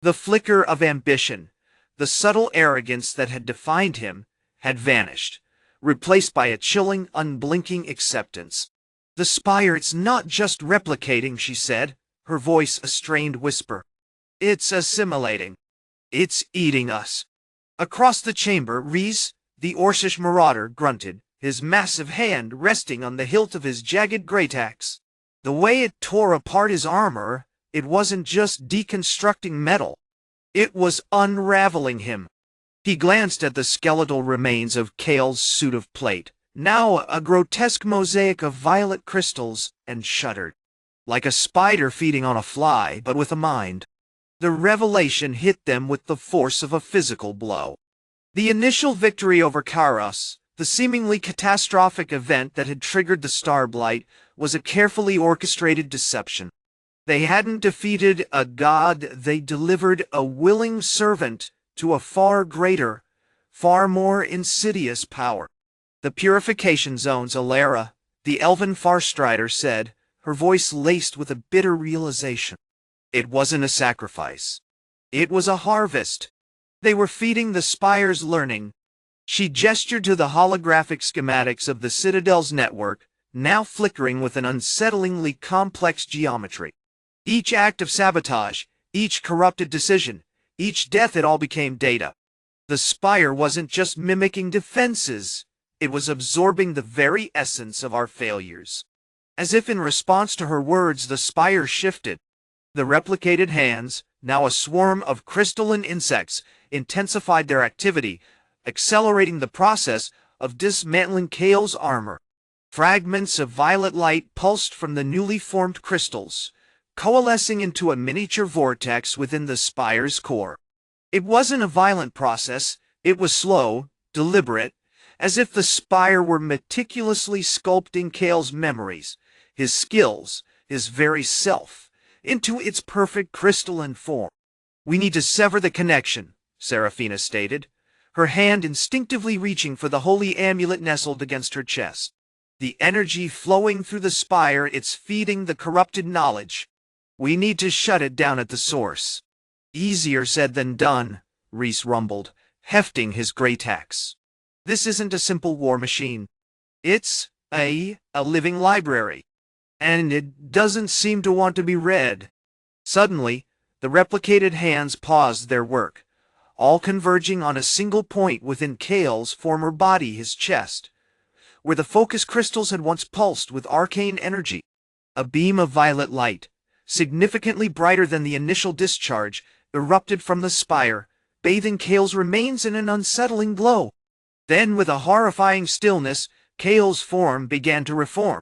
The flicker of ambition, the subtle arrogance that had defined him, had vanished, replaced by a chilling, unblinking acceptance. The spire, it's not just replicating, she said, her voice a strained whisper. It's assimilating. It's eating us. Across the chamber, Reese, the Orcish Marauder, grunted, his massive hand resting on the hilt of his jagged great axe. The way it tore apart his armor, it wasn't just deconstructing metal. It was unraveling him. He glanced at the skeletal remains of Kael's suit of plate, now a grotesque mosaic of violet crystals, and shuddered. Like a spider feeding on a fly, but with a mind. The revelation hit them with the force of a physical blow. The initial victory over Kairos, the seemingly catastrophic event that had triggered the Star-Blight, was a carefully orchestrated deception. They hadn't defeated a god, they delivered a willing servant to a far greater, far more insidious power. The Purification Zone's Alara, the Elven Far-Strider, said, her voice laced with a bitter realization. It wasn't a sacrifice. It was a harvest. They were feeding the spire's learning. She gestured to the holographic schematics of the Citadel's network, now flickering with an unsettlingly complex geometry. Each act of sabotage, each corrupted decision, each death, it all became data. The spire wasn't just mimicking defenses, it was absorbing the very essence of our failures. As if in response to her words, the spire shifted. The replicated hands, now a swarm of crystalline insects, intensified their activity, accelerating the process of dismantling Kael's armor. Fragments of violet light pulsed from the newly formed crystals, coalescing into a miniature vortex within the spire's core. It wasn't a violent process, it was slow, deliberate, as if the spire were meticulously sculpting Kael's memories, his skills, his very self, into its perfect crystalline form. We need to sever the connection, Seraphina stated, her hand instinctively reaching for the holy amulet nestled against her chest. The energy flowing through the spire, it's feeding the corrupted knowledge. We need to shut it down at the source. Easier said than done, Reese rumbled, hefting his great axe. This isn't a simple war machine. It's a living library. And it doesn't seem to want to be read. Suddenly, the replicated hands paused their work, all converging on a single point within Kael's former body, his chest, where the focus crystals had once pulsed with arcane energy. A beam of violet light, significantly brighter than the initial discharge, erupted from the spire, bathing Kael's remains in an unsettling glow. Then, with a horrifying stillness, Kael's form began to reform.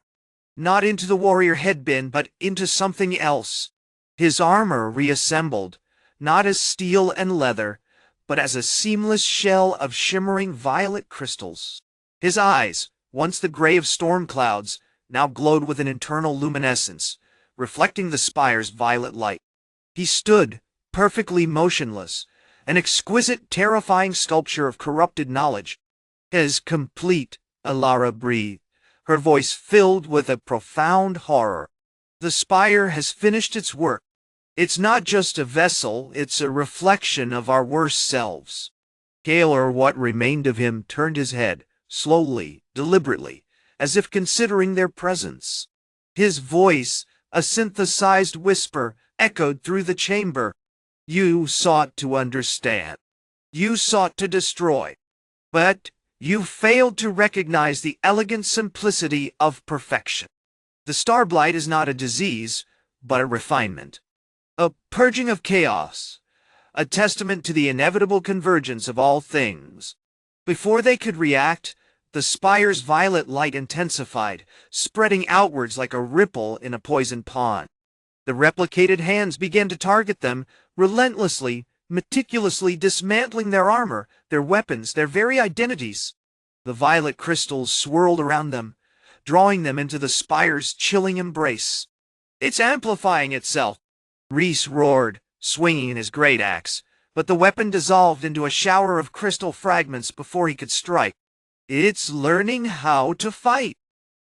Not into the warrior had been, but into something else. His armor reassembled, not as steel and leather, but as a seamless shell of shimmering violet crystals. His eyes, once the gray of storm clouds, now glowed with an internal luminescence, reflecting the spire's violet light. He stood, perfectly motionless, an exquisite, terrifying sculpture of corrupted knowledge. His complete, Alara breathed, her voice filled with a profound horror. The spire has finished its work. It's not just a vessel, it's a reflection of our worst selves. Kael, or what remained of him, turned his head, slowly, deliberately, as if considering their presence. His voice, a synthesized whisper, echoed through the chamber. You sought to understand. You sought to destroy. But you failed to recognize the elegant simplicity of perfection. The Star-Blight is not a disease, but a refinement. A purging of chaos, a testament to the inevitable convergence of all things. Before they could react, the spire's violet light intensified, spreading outwards like a ripple in a poisoned pond. The replicated hands began to target them, relentlessly, meticulously dismantling their armor, their weapons, their very identities. The violet crystals swirled around them, drawing them into the spire's chilling embrace. It's amplifying itself, Rhys roared, swinging his great axe, but the weapon dissolved into a shower of crystal fragments before he could strike. It's learning how to fight.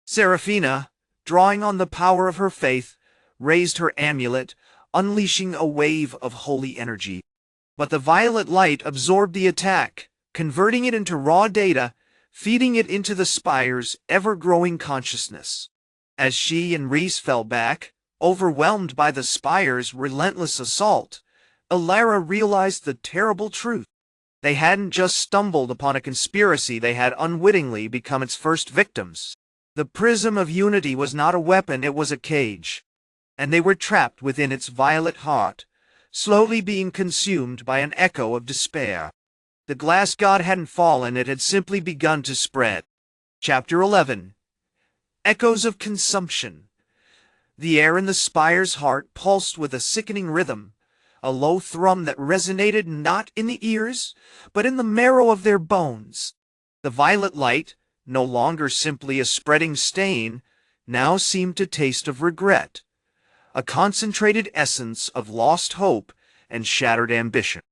Seraphina, drawing on the power of her faith, raised her amulet, unleashing a wave of holy energy. But the violet light absorbed the attack, converting it into raw data, feeding it into the spire's ever-growing consciousness. As she and Rhys fell back, overwhelmed by the spire's relentless assault, Elara realized the terrible truth. They hadn't just stumbled upon a conspiracy, they had unwittingly become its first victims. The prism of unity was not a weapon, it was a cage. And they were trapped within its violet heart, slowly being consumed by an echo of despair. The glass god hadn't fallen, it had simply begun to spread. Chapter 11. Echoes of Consumption. The air in the spire's heart pulsed with a sickening rhythm, a low thrum that resonated not in the ears, but in the marrow of their bones. The violet light, no longer simply a spreading stain, now seemed to taste of regret, a concentrated essence of lost hope and shattered ambition.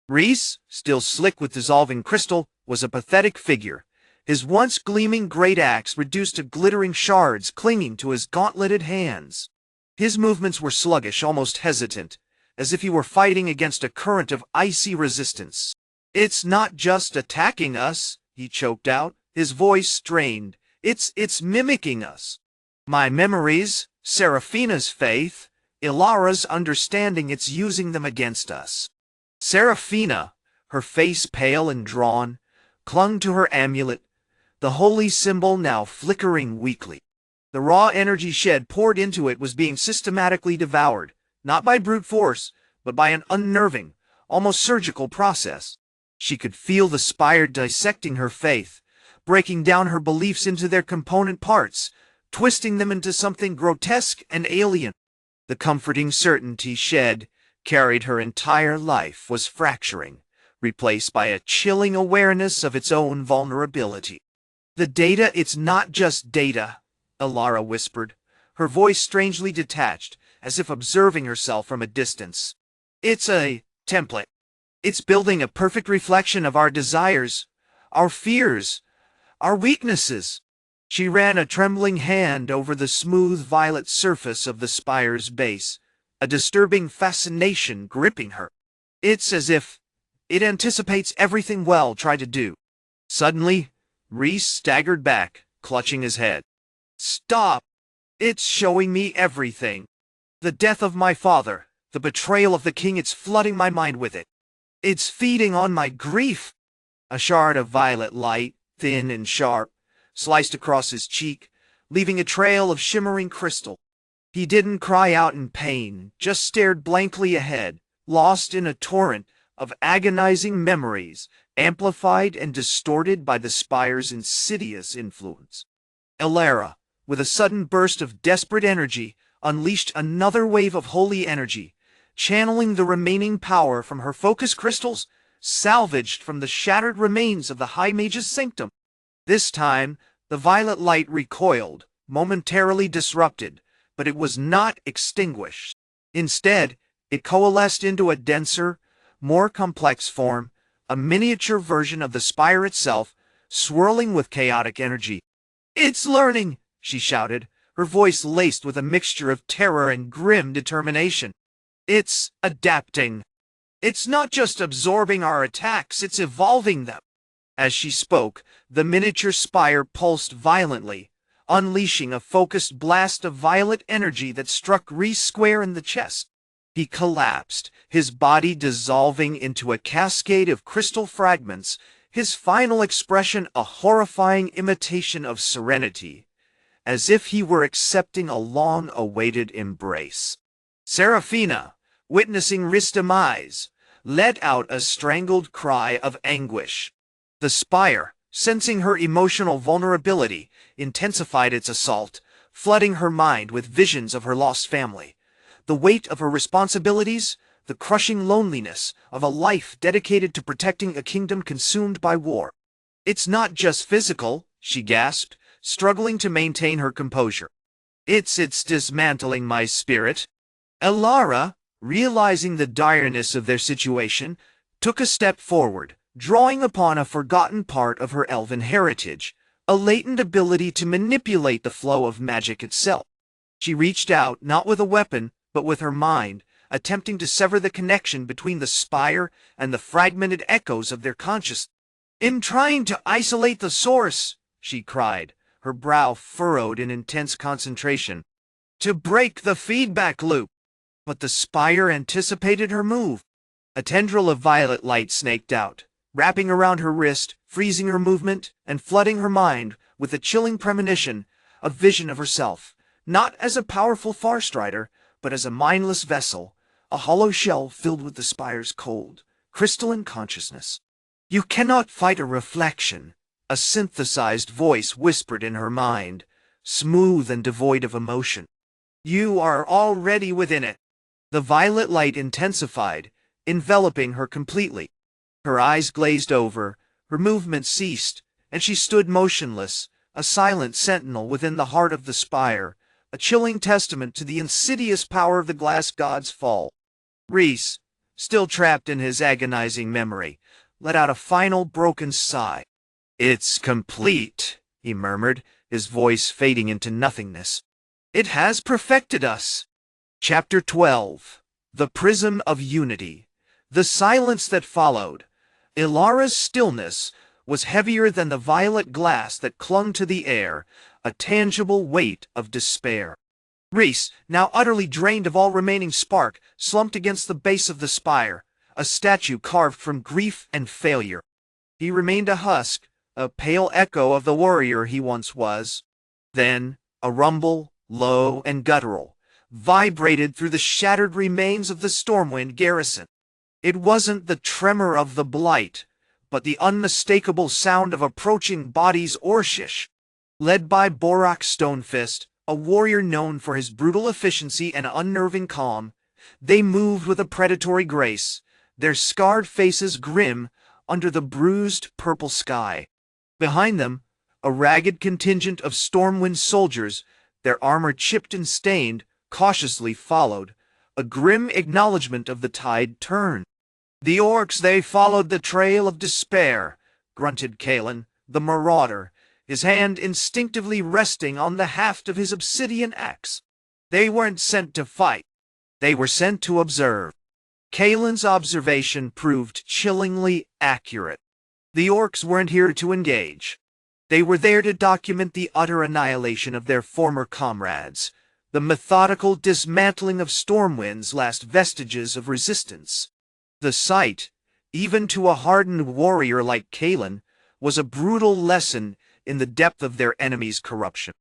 Rhys, still slick with dissolving crystal, was a pathetic figure, his once gleaming great axe reduced to glittering shards clinging to his gauntleted hands. His movements were sluggish, almost hesitant, as if he were fighting against a current of icy resistance. "It's not just attacking us," he choked out, his voice strained. It's mimicking us. My memories, Seraphina's faith, Ilara's understanding, it's using them against us." Seraphina, her face pale and drawn, clung to her amulet, the holy symbol now flickering weakly. The raw energy shed poured into it was being systematically devoured, not by brute force, but by an unnerving, almost surgical process. She could feel the spire dissecting her faith, breaking down her beliefs into their component parts, twisting them into something grotesque and alien. The comforting certainty shed carried her entire life was fracturing, replaced by a chilling awareness of its own vulnerability. "The data, it's not just data," Ilara whispered, her voice strangely detached, as if observing herself from a distance. "It's a template. It's building a perfect reflection of our desires, our fears, our weaknesses." She ran a trembling hand over the smooth violet surface of the spire's base, a disturbing fascination gripping her. "It's as if it anticipates everything we'll try to do." Suddenly, Rhys staggered back, clutching his head. "Stop! It's showing me everything. The death of my father, the betrayal of the king, it's flooding my mind with it. It's feeding on my grief." A shard of violet light, thin and sharp, sliced across his cheek, leaving a trail of shimmering crystal. He didn't cry out in pain, just stared blankly ahead, lost in a torrent of agonizing memories, amplified and distorted by the spire's insidious influence. Ilara, with a sudden burst of desperate energy, unleashed another wave of holy energy, channeling the remaining power from her focus crystals, salvaged from the shattered remains of the High-Mage's sanctum. This time, the violet light recoiled, momentarily disrupted, but it was not extinguished. Instead, it coalesced into a denser, more complex form, a miniature version of the spire itself, swirling with chaotic energy. "It's learning!" she shouted, her voice laced with a mixture of terror and grim determination. "It's adapting. It's not just absorbing our attacks, it's evolving them." As she spoke, the miniature spire pulsed violently, unleashing a focused blast of violet energy that struck Rhys square in the chest. He collapsed, his body dissolving into a cascade of crystal fragments, his final expression a horrifying imitation of serenity, as if he were accepting a long-awaited embrace. Seraphina, witnessing Rhys' demise, let out a strangled cry of anguish. The spire, sensing her emotional vulnerability, intensified its assault, flooding her mind with visions of her lost family, the weight of her responsibilities, the crushing loneliness of a life dedicated to protecting a kingdom consumed by war. "It's not just physical," she gasped, struggling to maintain her composure. It's dismantling my spirit." Ilara, realizing the direness of their situation, took a step forward, drawing upon a forgotten part of her elven heritage, a latent ability to manipulate the flow of magic itself. She reached out, not with a weapon, but with her mind, attempting to sever the connection between the spire and the fragmented echoes of their consciousness. "In trying to isolate the source," she cried, her brow furrowed in intense concentration, "to break the feedback loop." But the spire anticipated her move. A tendril of violet light snaked out, wrapping around her wrist, freezing her movement, and flooding her mind with a chilling premonition, a vision of herself, not as a powerful Far-Strider, but as a mindless vessel, a hollow shell filled with the spire's cold, crystalline consciousness. "You cannot fight a reflection," a synthesized voice whispered in her mind, smooth and devoid of emotion. "You are already within it." The violet light intensified, enveloping her completely. Her eyes glazed over, her movement ceased, and she stood motionless, a silent sentinel within the heart of the spire, a chilling testament to the insidious power of the glass god's fall. Rhys, still trapped in his agonizing memory, let out a final broken sigh. "It's complete," he murmured, his voice fading into nothingness. "It has perfected us." Chapter 12. The Prism of Unity. The silence that followed. Ilara's stillness was heavier than the violet glass that clung to the air, a tangible weight of despair. Rhys, now utterly drained of all remaining spark, slumped against the base of the spire, a statue carved from grief and failure. He remained a husk, a pale echo of the warrior he once was. Then, a rumble, low and guttural, vibrated through the shattered remains of the Stormwind garrison. It wasn't the tremor of the blight, but the unmistakable sound of approaching bodies. Orcish, led by Borak Stonefist, a warrior known for his brutal efficiency and unnerving calm, they moved with a predatory grace, their scarred faces grim under the bruised purple sky. Behind them, a ragged contingent of Stormwind soldiers, their armor chipped and stained, cautiously followed, a grim acknowledgment of the tide turn. "The Orcs, they followed the trail of despair," grunted Kalen, the Marauder, his hand instinctively resting on the haft of his obsidian axe. "They weren't sent to fight. They were sent to observe." Kalen's observation proved chillingly accurate. The Orcs weren't here to engage. They were there to document the utter annihilation of their former comrades, the methodical dismantling of Stormwind's last vestiges of resistance. The sight, even to a hardened warrior like Kalen, was a brutal lesson in the depth of their enemy's corruption.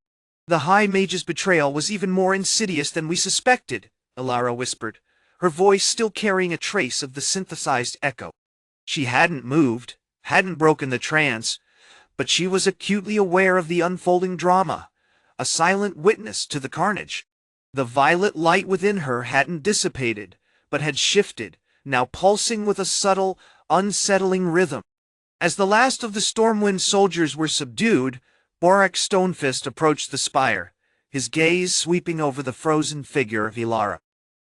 "The High-Mage's betrayal was even more insidious than we suspected," Ilara whispered, her voice still carrying a trace of the synthesized echo. She hadn't moved, hadn't broken the trance, but she was acutely aware of the unfolding drama, a silent witness to the carnage. The violet light within her hadn't dissipated, but had shifted, now pulsing with a subtle, unsettling rhythm. As the last of the Stormwind soldiers were subdued, Borak Stonefist approached the spire, his gaze sweeping over the frozen figure of Ilara.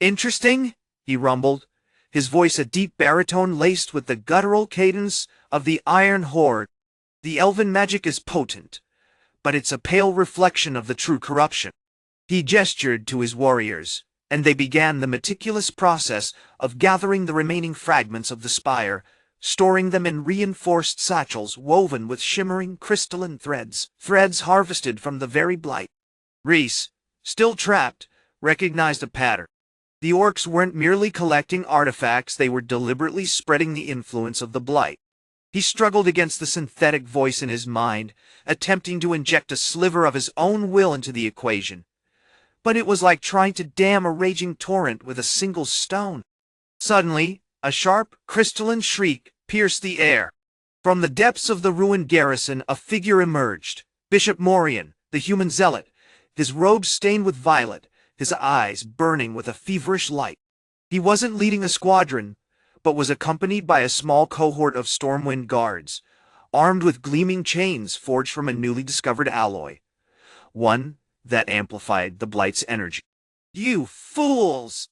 "Interesting," he rumbled, his voice a deep baritone laced with the guttural cadence of the Iron-Horde. "The elven magic is potent, but it's a pale reflection of the true corruption." He gestured to his warriors, and they began the meticulous process of gathering the remaining fragments of the spire, storing them in reinforced satchels woven with shimmering crystalline threads harvested from the very blight. Rhys, still trapped, recognized a pattern. The Orcs weren't merely collecting artifacts, they were deliberately spreading the influence of the blight. He struggled against the synthetic voice in his mind, attempting to inject a sliver of his own will into the equation. But it was like trying to dam a raging torrent with a single stone. Suddenly, a sharp, crystalline shriek pierced the air. From the depths of the ruined garrison, a figure emerged. Bishop Morian, the human zealot, his robes stained with violet, his eyes burning with a feverish light. He wasn't leading a squadron, but was accompanied by a small cohort of Stormwind guards, armed with gleaming chains forged from a newly discovered alloy. One that amplified the Blight's energy. "You fools!"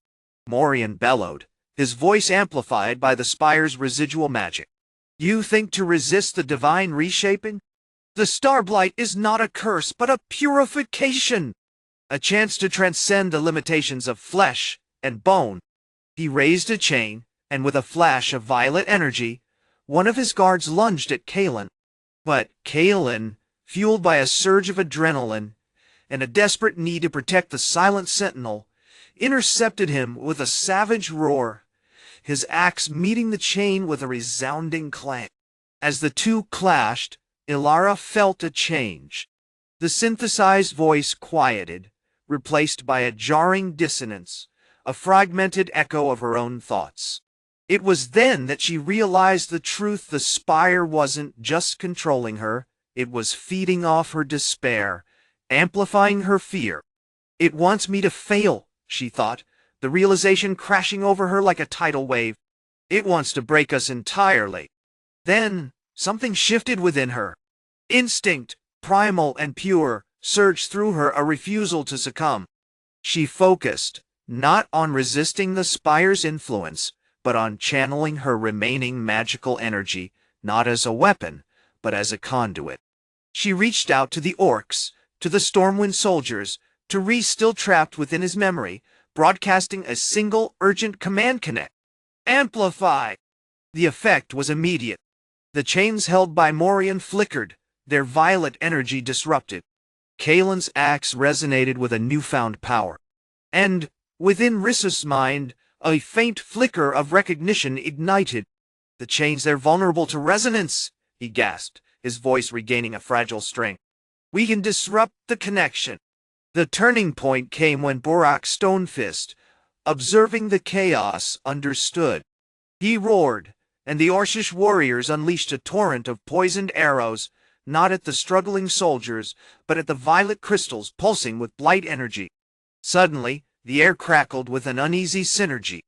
Morian bellowed, his voice amplified by the spire's residual magic. You think to resist the divine reshaping? The Star-Blight is not a curse, but a purification! A chance to transcend the limitations of flesh and bone. He raised a chain, and with a flash of violet energy, one of his guards lunged at Kalen. But Kalen, fueled by a surge of adrenaline and a desperate need to protect the silent sentinel, intercepted him with a savage roar, his axe meeting the chain with a resounding clang. As the two clashed, Ilara felt a change. The synthesized voice quieted, replaced by a jarring dissonance, a fragmented echo of her own thoughts. It was then that she realized the truth. The spire wasn't just controlling her, it was feeding off her despair, amplifying her fear. It wants me to fail, she thought, the realization crashing over her like a tidal wave. It wants to break us entirely. Then, something shifted within her. Instinct, primal and pure, surged through her, a refusal to succumb. She focused, not on resisting the spire's influence, but on channeling her remaining magical energy, not as a weapon, but as a conduit. She reached out to the Orcs, to the Stormwind soldiers, to Rhys still trapped within his memory, broadcasting a single urgent command: connect. Amplify! The effect was immediate. The chains held by Morian flickered, their violet energy disrupted. Kalen's axe resonated with a newfound power. And, within Rhys's mind, a faint flicker of recognition ignited. The chains, they're vulnerable to resonance, he gasped, his voice regaining a fragile strength. We can disrupt the connection. The turning point came when Borak Stonefist, observing the chaos, understood. He roared, and the Orcish warriors unleashed a torrent of poisoned arrows, not at the struggling soldiers, but at the violet crystals pulsing with blight energy. Suddenly, the air crackled with an uneasy synergy.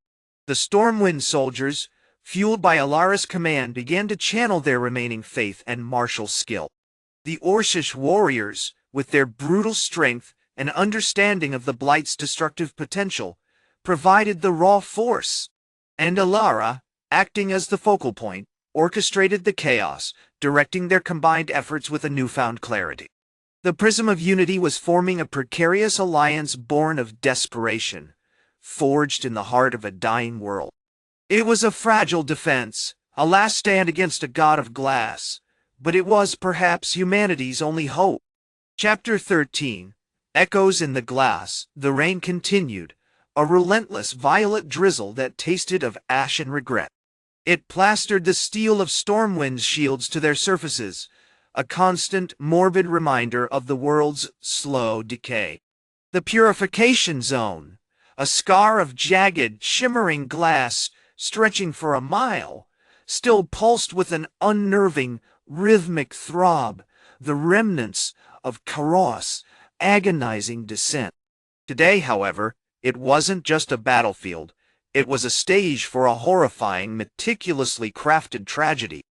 The Stormwind soldiers, fueled by Ilara's command, began to channel their remaining faith and martial skill. The Orcish warriors, with their brutal strength and understanding of the Blight's destructive potential, provided the raw force. And Ilara, acting as the focal point, orchestrated the chaos, directing their combined efforts with a newfound clarity. The prism of unity was forming a precarious alliance born of desperation, forged in the heart of a dying world. It was a fragile defense, a last stand against a god of glass, but it was perhaps humanity's only hope. Chapter 13. Echoes in the Glass. The rain continued, a relentless violet drizzle that tasted of ash and regret. It plastered the steel of Stormwind's shields to their surfaces, a constant, morbid reminder of the world's slow decay. The Purification Zone, a scar of jagged, shimmering glass stretching for a mile, still pulsed with an unnerving, rhythmic throb, the remnants of Karos' agonizing descent. Today, however, it wasn't just a battlefield. It was a stage for a horrifying, meticulously crafted tragedy.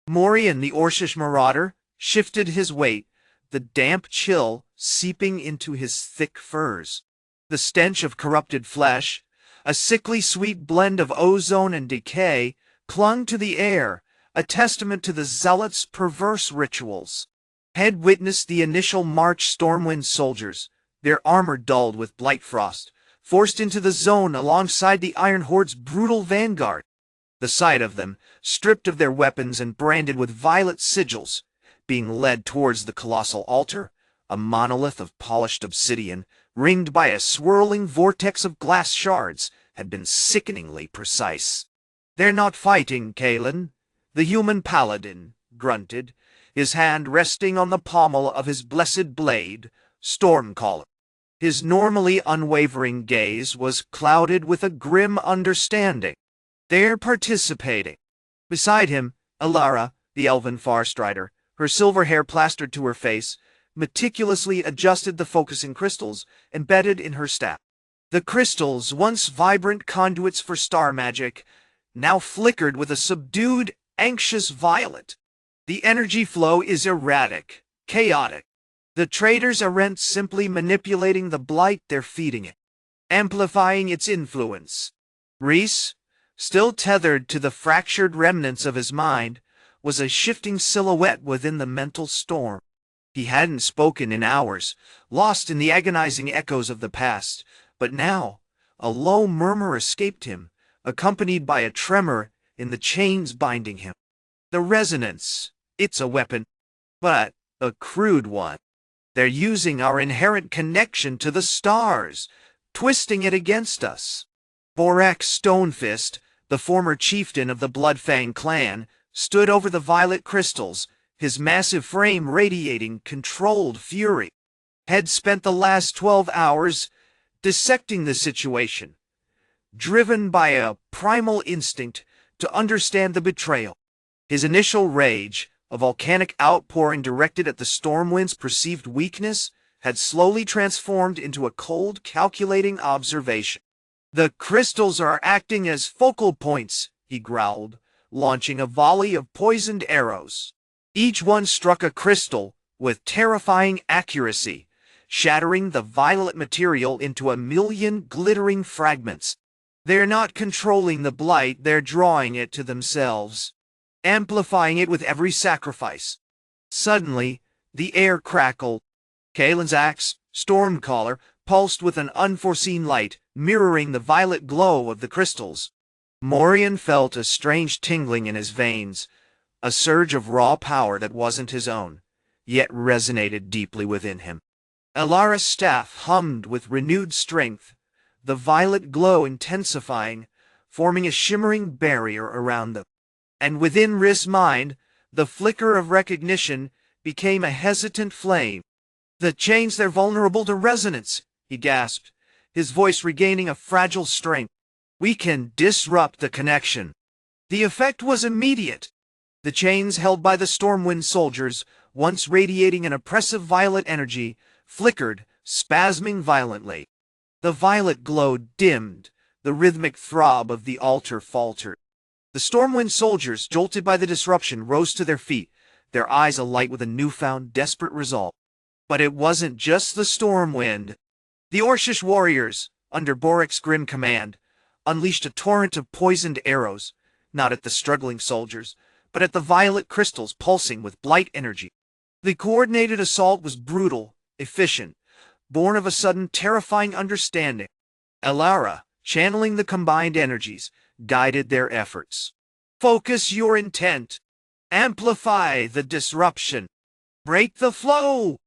Morian, the Orcish Marauder, shifted his weight, the damp chill seeping into his thick furs. The stench of corrupted flesh, a sickly sweet blend of ozone and decay, clung to the air, a testament to the Zealots' perverse rituals. Had witnessed the initial march Stormwind soldiers, their armor dulled with blight frost, forced into the zone alongside the Iron-Horde's brutal vanguard. The sight of them, stripped of their weapons and branded with violet sigils, being led towards the colossal altar, a monolith of polished obsidian, ringed by a swirling vortex of glass shards, had been sickeningly precise. They're not fighting, Kalen, the Human Paladin grunted, his hand resting on the pommel of his blessed blade, Stormcaller. His normally unwavering gaze was clouded with a grim understanding. They're participating. Beside him, Ilara, the Elven Far-Strider, her silver hair plastered to her face, meticulously adjusted the focusing crystals embedded in her staff. The crystals, once vibrant conduits for star magic, now flickered with a subdued, anxious violet. The energy flow is erratic, chaotic. The Traitors aren't simply manipulating the blight, they're feeding it, amplifying its influence. Reese, still tethered to the fractured remnants of his mind, was a shifting silhouette within the mental storm. He hadn't spoken in hours, lost in the agonizing echoes of the past, but now a low murmur escaped him, accompanied by a tremor in the chains binding him. The resonance, it's a weapon, but a crude one. They're using our inherent connection to the stars, twisting it against us. Borak Stonefist, the former chieftain of the Bloodfang clan, stood over the violet crystals, his massive frame radiating controlled fury. Had spent the last 12 hours dissecting the situation, driven by a primal instinct to understand the betrayal. His initial rage, a volcanic outpouring directed at the Stormwind's perceived weakness, had slowly transformed into a cold, calculating observation. "The crystals are acting as focal points," he growled, launching a volley of poisoned arrows. Each one struck a crystal with terrifying accuracy, shattering the violet material into a million glittering fragments. They're not controlling the blight, they're drawing it to themselves, amplifying it with every sacrifice. Suddenly, the air crackled. Kaelin's axe, Stormcaller, pulsed with an unforeseen light, mirroring the violet glow of the crystals. Morian felt a strange tingling in his veins, a surge of raw power that wasn't his own, yet resonated deeply within him. Alara's staff hummed with renewed strength, the violet glow intensifying, forming a shimmering barrier around them. And within Rhys' mind, the flicker of recognition became a hesitant flame. "The chains, they're vulnerable to resonance," he gasped, his voice regaining a fragile strength. "We can disrupt the connection." The effect was immediate. The chains held by the Stormwind soldiers, once radiating an oppressive violet energy, flickered, spasming violently. The violet glow dimmed, the rhythmic throb of the altar faltered. The Stormwind soldiers, jolted by the disruption, rose to their feet, their eyes alight with a newfound, desperate resolve. But it wasn't just the Stormwind. The Orcish warriors, under Borak's grim command, unleashed a torrent of poisoned arrows, not at the struggling soldiers, but at the violet crystals pulsing with blight energy. The coordinated assault was brutal, efficient, born of a sudden terrifying understanding. Alara, channeling the combined energies, guided their efforts. "Focus your intent. Amplify the disruption. Break the flow."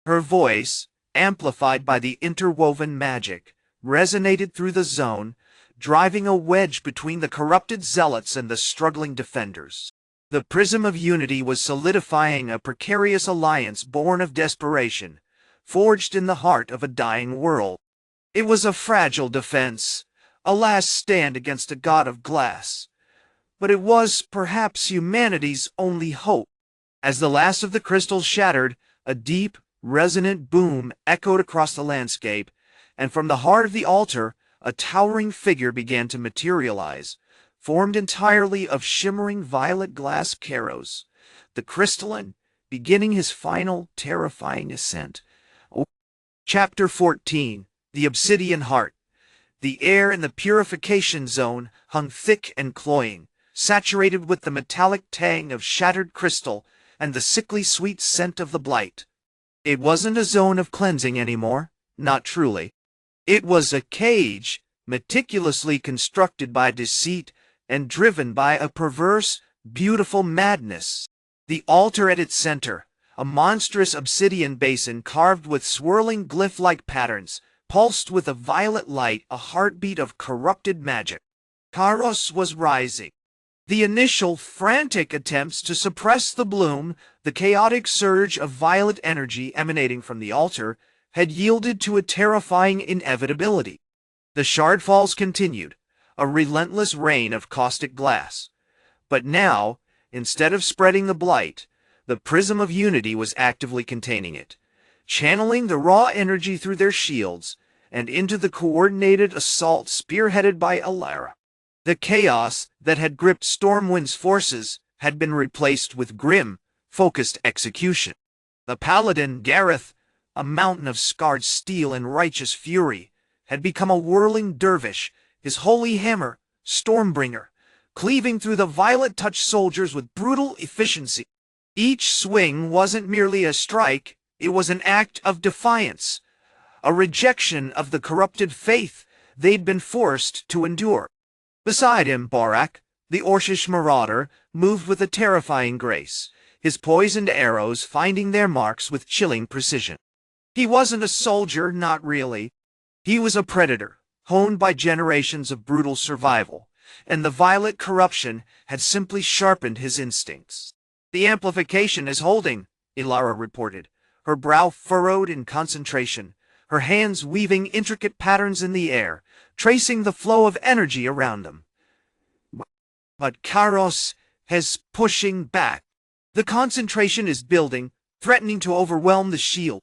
Her voice, amplified by the interwoven magic, resonated through the zone, driving a wedge between the corrupted zealots and the struggling defenders. The prism of unity was solidifying a precarious alliance born of desperation, forged in the heart of a dying world. It was a fragile defense, a last stand against a god of glass. But it was perhaps humanity's only hope. As the last of the crystals shattered, a deep, resonant boom echoed across the landscape, and from the heart of the altar, a towering figure began to materialize, formed entirely of shimmering violet glass caros, the crystalline beginning his final terrifying ascent. Chapter 14. The Obsidian Heart. The air in the Purification Zone hung thick and cloying, saturated with the metallic tang of shattered crystal and the sickly sweet scent of the blight. It wasn't a zone of cleansing anymore, not truly. It was a cage, meticulously constructed by deceit and driven by a perverse, beautiful madness. The altar at its center, a monstrous obsidian basin carved with swirling glyph-like patterns, pulsed with a violet light, a heartbeat of corrupted magic. Kairos was rising. The initial frantic attempts to suppress the bloom, the chaotic surge of violet energy emanating from the altar, had yielded to a terrifying inevitability. The shardfalls continued, a relentless rain of caustic glass. But now, instead of spreading the blight, the prism of unity was actively containing it, channeling the raw energy through their shields and into the coordinated assault spearheaded by Alara. The chaos that had gripped Stormwind's forces had been replaced with grim, focused execution. The paladin, Gareth, a mountain of scarred steel and righteous fury, had become a whirling dervish, his holy hammer Stormbringer, cleaving through the violet-touch soldiers with brutal efficiency. Each swing wasn't merely a strike, it was an act of defiance, a rejection of the corrupted faith they'd been forced to endure. Beside him, Borak, the Orcish Marauder, moved with a terrifying grace, his poisoned arrows finding their marks with chilling precision. He wasn't a soldier, not really. He was a predator, honed by generations of brutal survival, and the violet corruption had simply sharpened his instincts. "The amplification is holding," Ilara reported, her brow furrowed in concentration, her hands weaving intricate patterns in the air, tracing the flow of energy around them. But Kairos is pushing back. The concentration is building, threatening to overwhelm the shield.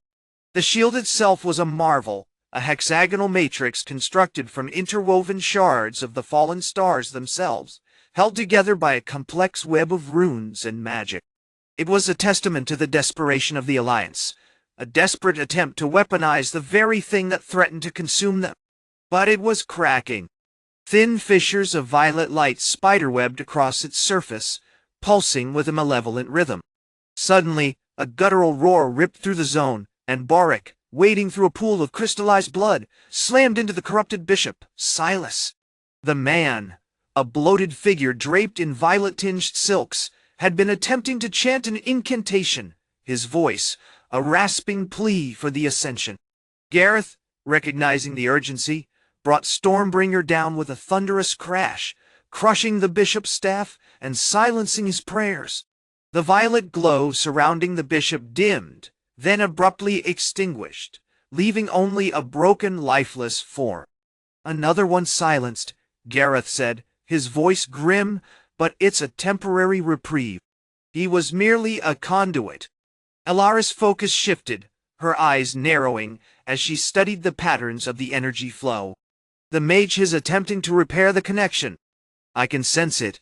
The shield itself was a marvel, a hexagonal matrix constructed from interwoven shards of the fallen stars themselves, held together by a complex web of runes and magic. It was a testament to the desperation of the Alliance, a desperate attempt to weaponize the very thing that threatened to consume them. But it was cracking. Thin fissures of violet light spiderwebbed across its surface, pulsing with a malevolent rhythm. Suddenly, a guttural roar ripped through the zone, and Borak, wading through a pool of crystallized blood, slammed into the corrupted bishop, Silas. The man, a bloated figure draped in violet-tinged silks, had been attempting to chant an incantation, his voice a rasping plea for the ascension. Gareth, recognizing the urgency, brought Stormbringer down with a thunderous crash, crushing the bishop's staff and silencing his prayers. The violet glow surrounding the bishop dimmed, then abruptly extinguished, leaving only a broken, lifeless form. "Another one silenced," Gareth said, his voice grim, "but it's a temporary reprieve. He was merely a conduit." Ilara's focus shifted, her eyes narrowing as she studied the patterns of the energy flow. "The mage is attempting to repair the connection. I can sense it."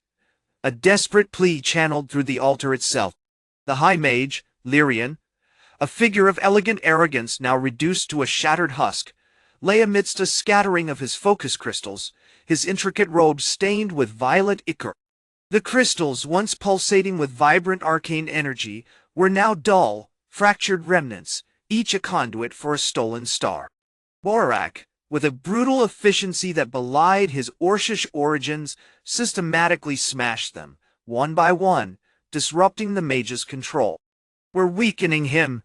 A desperate plea channeled through the altar itself. The High-Mage, Lyrian, a figure of elegant arrogance now reduced to a shattered husk, lay amidst a scattering of his focus crystals, his intricate robe stained with violet ichor. The crystals, once pulsating with vibrant arcane energy, were now dull, fractured remnants, each a conduit for a stolen star. Borak, with a brutal efficiency that belied his Orcish origins, systematically smashed them, one by one, disrupting the mage's control. "We're weakening him,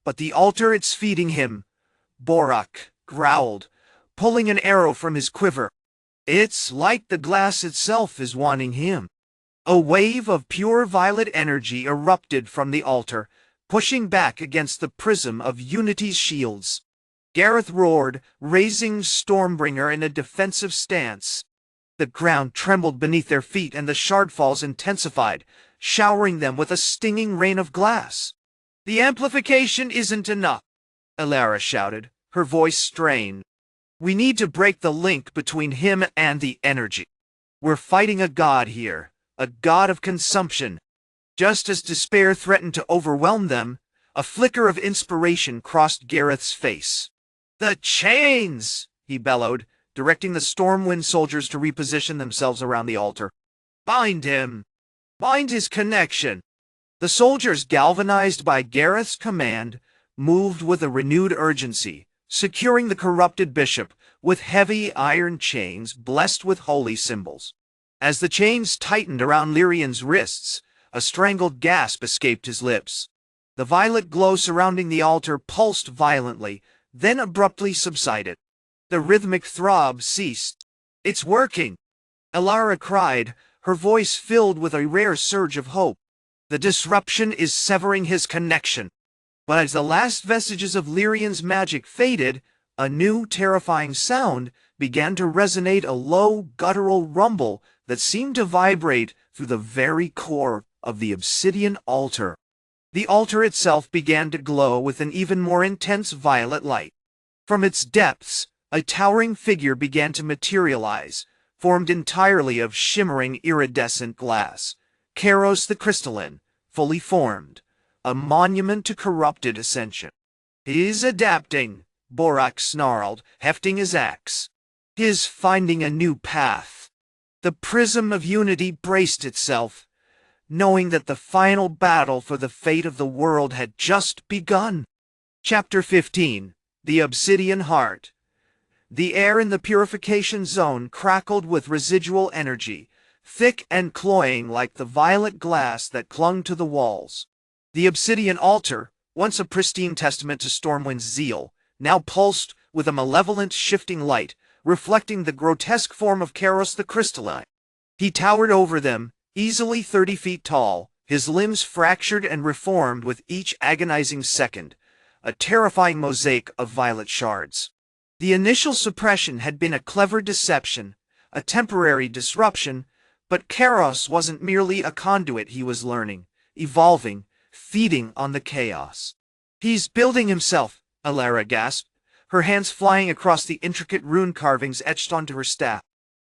but the altar it's feeding him," Borak growled, pulling an arrow from his quiver. "It's like the glass itself is wanting him." A wave of pure violet energy erupted from the altar, pushing back against the prism of Unity's shields. Gareth roared, raising Stormbringer in a defensive stance. The ground trembled beneath their feet and the shardfalls intensified, showering them with a stinging rain of glass. "The amplification isn't enough," Ilara shouted, her voice strained. "We need to break the link between him and the energy. We're fighting a god here, a god of consumption." Just as despair threatened to overwhelm them, a flicker of inspiration crossed Gareth's face. "The chains!" he bellowed, directing the Stormwind soldiers to reposition themselves around the altar. "Bind him! Bind his connection!" The soldiers, galvanized by Gareth's command, moved with a renewed urgency, securing the corrupted bishop with heavy iron chains blessed with holy symbols. As the chains tightened around Lyrian's wrists, a strangled gasp escaped his lips. The violet glow surrounding the altar pulsed violently, then abruptly subsided. The rhythmic throb ceased. "It's working!" Ilara cried, her voice filled with a rare surge of hope. "The disruption is severing his connection." But as the last vestiges of Lyrian's magic faded, a new terrifying sound began to resonate, a low, guttural rumble that seemed to vibrate through the very core of the obsidian altar. The altar itself began to glow with an even more intense violet light. From its depths, a towering figure began to materialize, formed entirely of shimmering iridescent glass. Kairos the crystalline, fully formed, a monument to corrupted ascension. "He's adapting," Borak snarled, hefting his axe. "He's finding a new path." The prism of unity braced itself, knowing that the final battle for the fate of the world had just begun. Chapter 15. The Obsidian Heart. The air in the Purification Zone crackled with residual energy, thick and cloying like the violet glass that clung to the walls. The obsidian altar, once a pristine testament to Stormwind's zeal, now pulsed with a malevolent shifting light, reflecting the grotesque form of Kairos the crystalline. He towered over them, easily 30 feet tall, his limbs fractured and reformed with each agonizing second, a terrifying mosaic of violet shards. The initial suppression had been a clever deception, a temporary disruption, but Kairos wasn't merely a conduit. He was learning, evolving, feeding on the chaos. "He's building himself," Alara gasped, her hands flying across the intricate rune carvings etched onto her staff.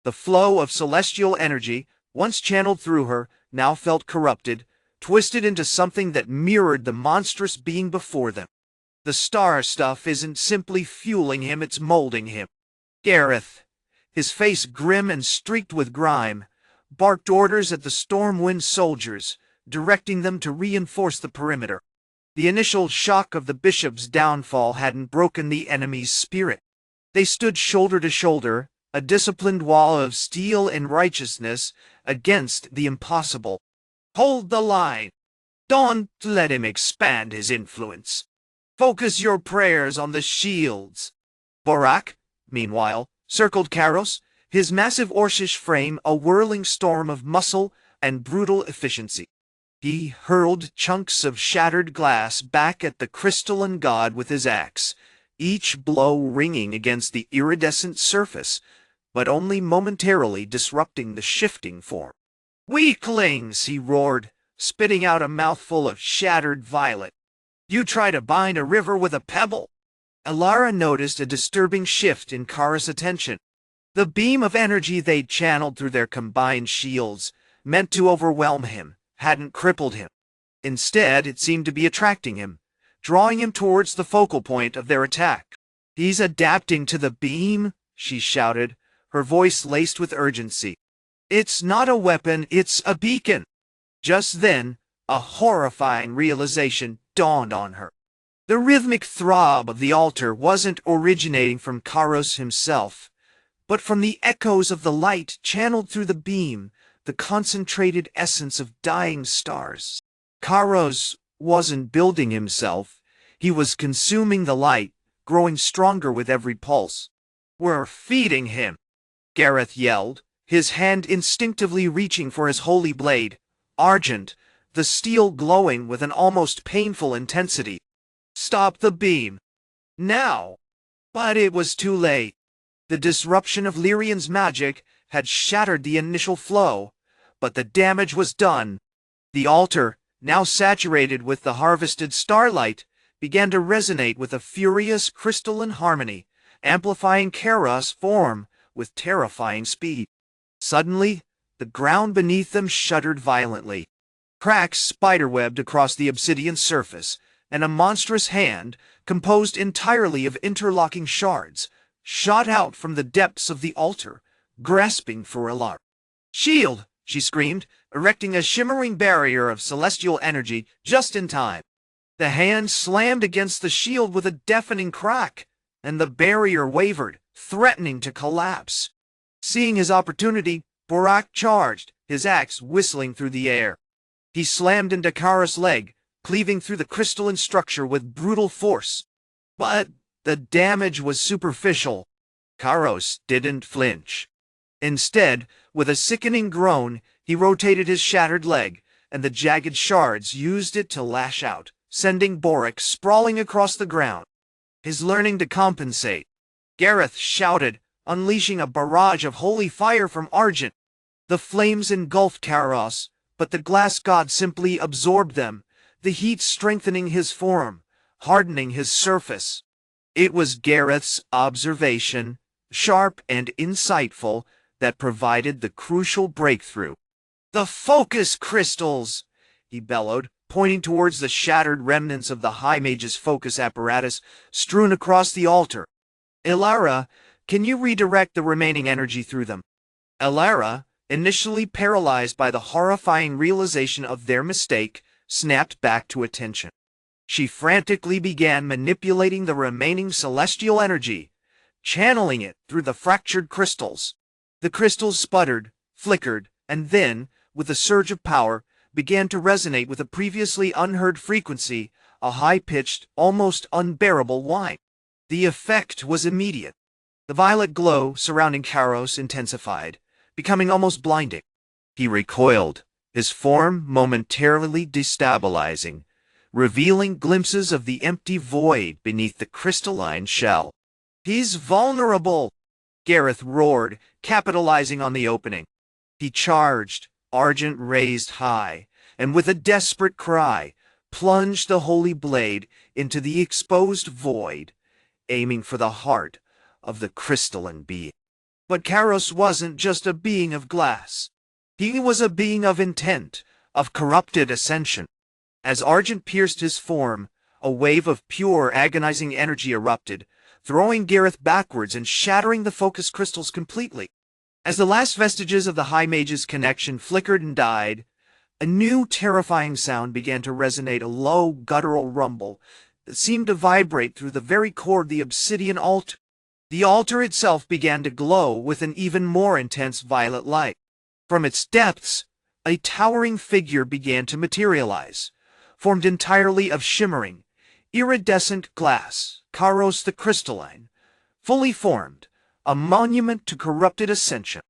The flow of celestial energy, once channeled through her, now felt corrupted, twisted into something that mirrored the monstrous being before them. The star stuff isn't simply fueling him, it's molding him. Gareth, his face grim and streaked with grime, barked orders at the Stormwind soldiers, directing them to reinforce the perimeter. The initial shock of the bishop's downfall hadn't broken the enemy's spirit. They stood shoulder to shoulder, a disciplined wall of steel and righteousness, against the impossible. "Hold the line. Don't let him expand his influence. Focus your prayers on the shields." Borak, meanwhile, circled Kairos, his massive Orcish frame a whirling storm of muscle and brutal efficiency. He hurled chunks of shattered glass back at the crystalline god with his axe, each blow ringing against the iridescent surface, but only momentarily disrupting the shifting form. "Weaklings!" he roared, spitting out a mouthful of shattered violet. "You try to bind a river with a pebble?" Alara noticed a disturbing shift in Kara's attention. The beam of energy they'd channeled through their combined shields, meant to overwhelm him, hadn't crippled him. Instead, it seemed to be attracting him, drawing him towards the focal point of their attack. "He's adapting to the beam," she shouted, her voice laced with urgency. "It's not a weapon, it's a beacon." Just then, a horrifying realization dawned on her. The rhythmic throb of the altar wasn't originating from Kairos himself, but from the echoes of the light channeled through the beam, the concentrated essence of dying stars. Kairos wasn't building himself, he was consuming the light, growing stronger with every pulse. "We're feeding him," Gareth yelled, his hand instinctively reaching for his holy blade, argent, the steel glowing with an almost painful intensity. "Stop the beam. Now!" But it was too late. The disruption of Lyrian's magic had shattered the initial flow, but the damage was done. The altar, now saturated with the harvested starlight, began to resonate with a furious crystalline harmony, amplifying Kairos' form with terrifying speed. Suddenly, the ground beneath them shuddered violently. Cracks spiderwebbed across the obsidian surface, and a monstrous hand, composed entirely of interlocking shards, shot out from the depths of the altar, grasping for Alara. "Shield!" she screamed, erecting a shimmering barrier of celestial energy just in time. The hand slammed against the shield with a deafening crack, and the barrier wavered, threatening to collapse. Seeing his opportunity, Borak charged, his axe whistling through the air. He slammed into Kara's leg, cleaving through the crystalline structure with brutal force. But the damage was superficial. Kairos didn't flinch. Instead, with a sickening groan, he rotated his shattered leg, and the jagged shards used it to lash out, sending Borak sprawling across the ground. His learning to compensate. Gareth shouted, unleashing a barrage of holy fire from Argent. The flames engulfed Kairos, but the glass god simply absorbed them, the heat strengthening his form, hardening his surface. It was Gareth's observation, sharp and insightful, that provided the crucial breakthrough. "The focus crystals!" he bellowed, pointing towards the shattered remnants of the High-Mage's focus apparatus strewn across the altar. "Alara, can you redirect the remaining energy through them?" Alara, initially paralyzed by the horrifying realization of their mistake, snapped back to attention. She frantically began manipulating the remaining celestial energy, channeling it through the fractured crystals. The crystals sputtered, flickered, and then, with a surge of power, began to resonate with a previously unheard frequency, a high-pitched, almost unbearable whine. The effect was immediate. The violet glow surrounding Kairos intensified, becoming almost blinding. He recoiled, his form momentarily destabilizing, revealing glimpses of the empty void beneath the crystalline shell. "He's vulnerable!" Gareth roared, capitalizing on the opening. He charged, argent raised high, and with a desperate cry, plunged the holy blade into the exposed void, aiming for the heart of the crystalline being. But Kairos wasn't just a being of glass. He was a being of intent, of corrupted ascension. As Argent pierced his form, a wave of pure, agonizing energy erupted, throwing Gareth backwards and shattering the focus crystals completely. As the last vestiges of the High-Mage's connection flickered and died, a new terrifying sound began to resonate, a low, guttural rumble that seemed to vibrate through the very core of the obsidian altar. The altar itself began to glow with an even more intense violet light. From its depths, a towering figure began to materialize, formed entirely of shimmering, iridescent glass, Kairos the crystalline, fully formed, a monument to corrupted ascension.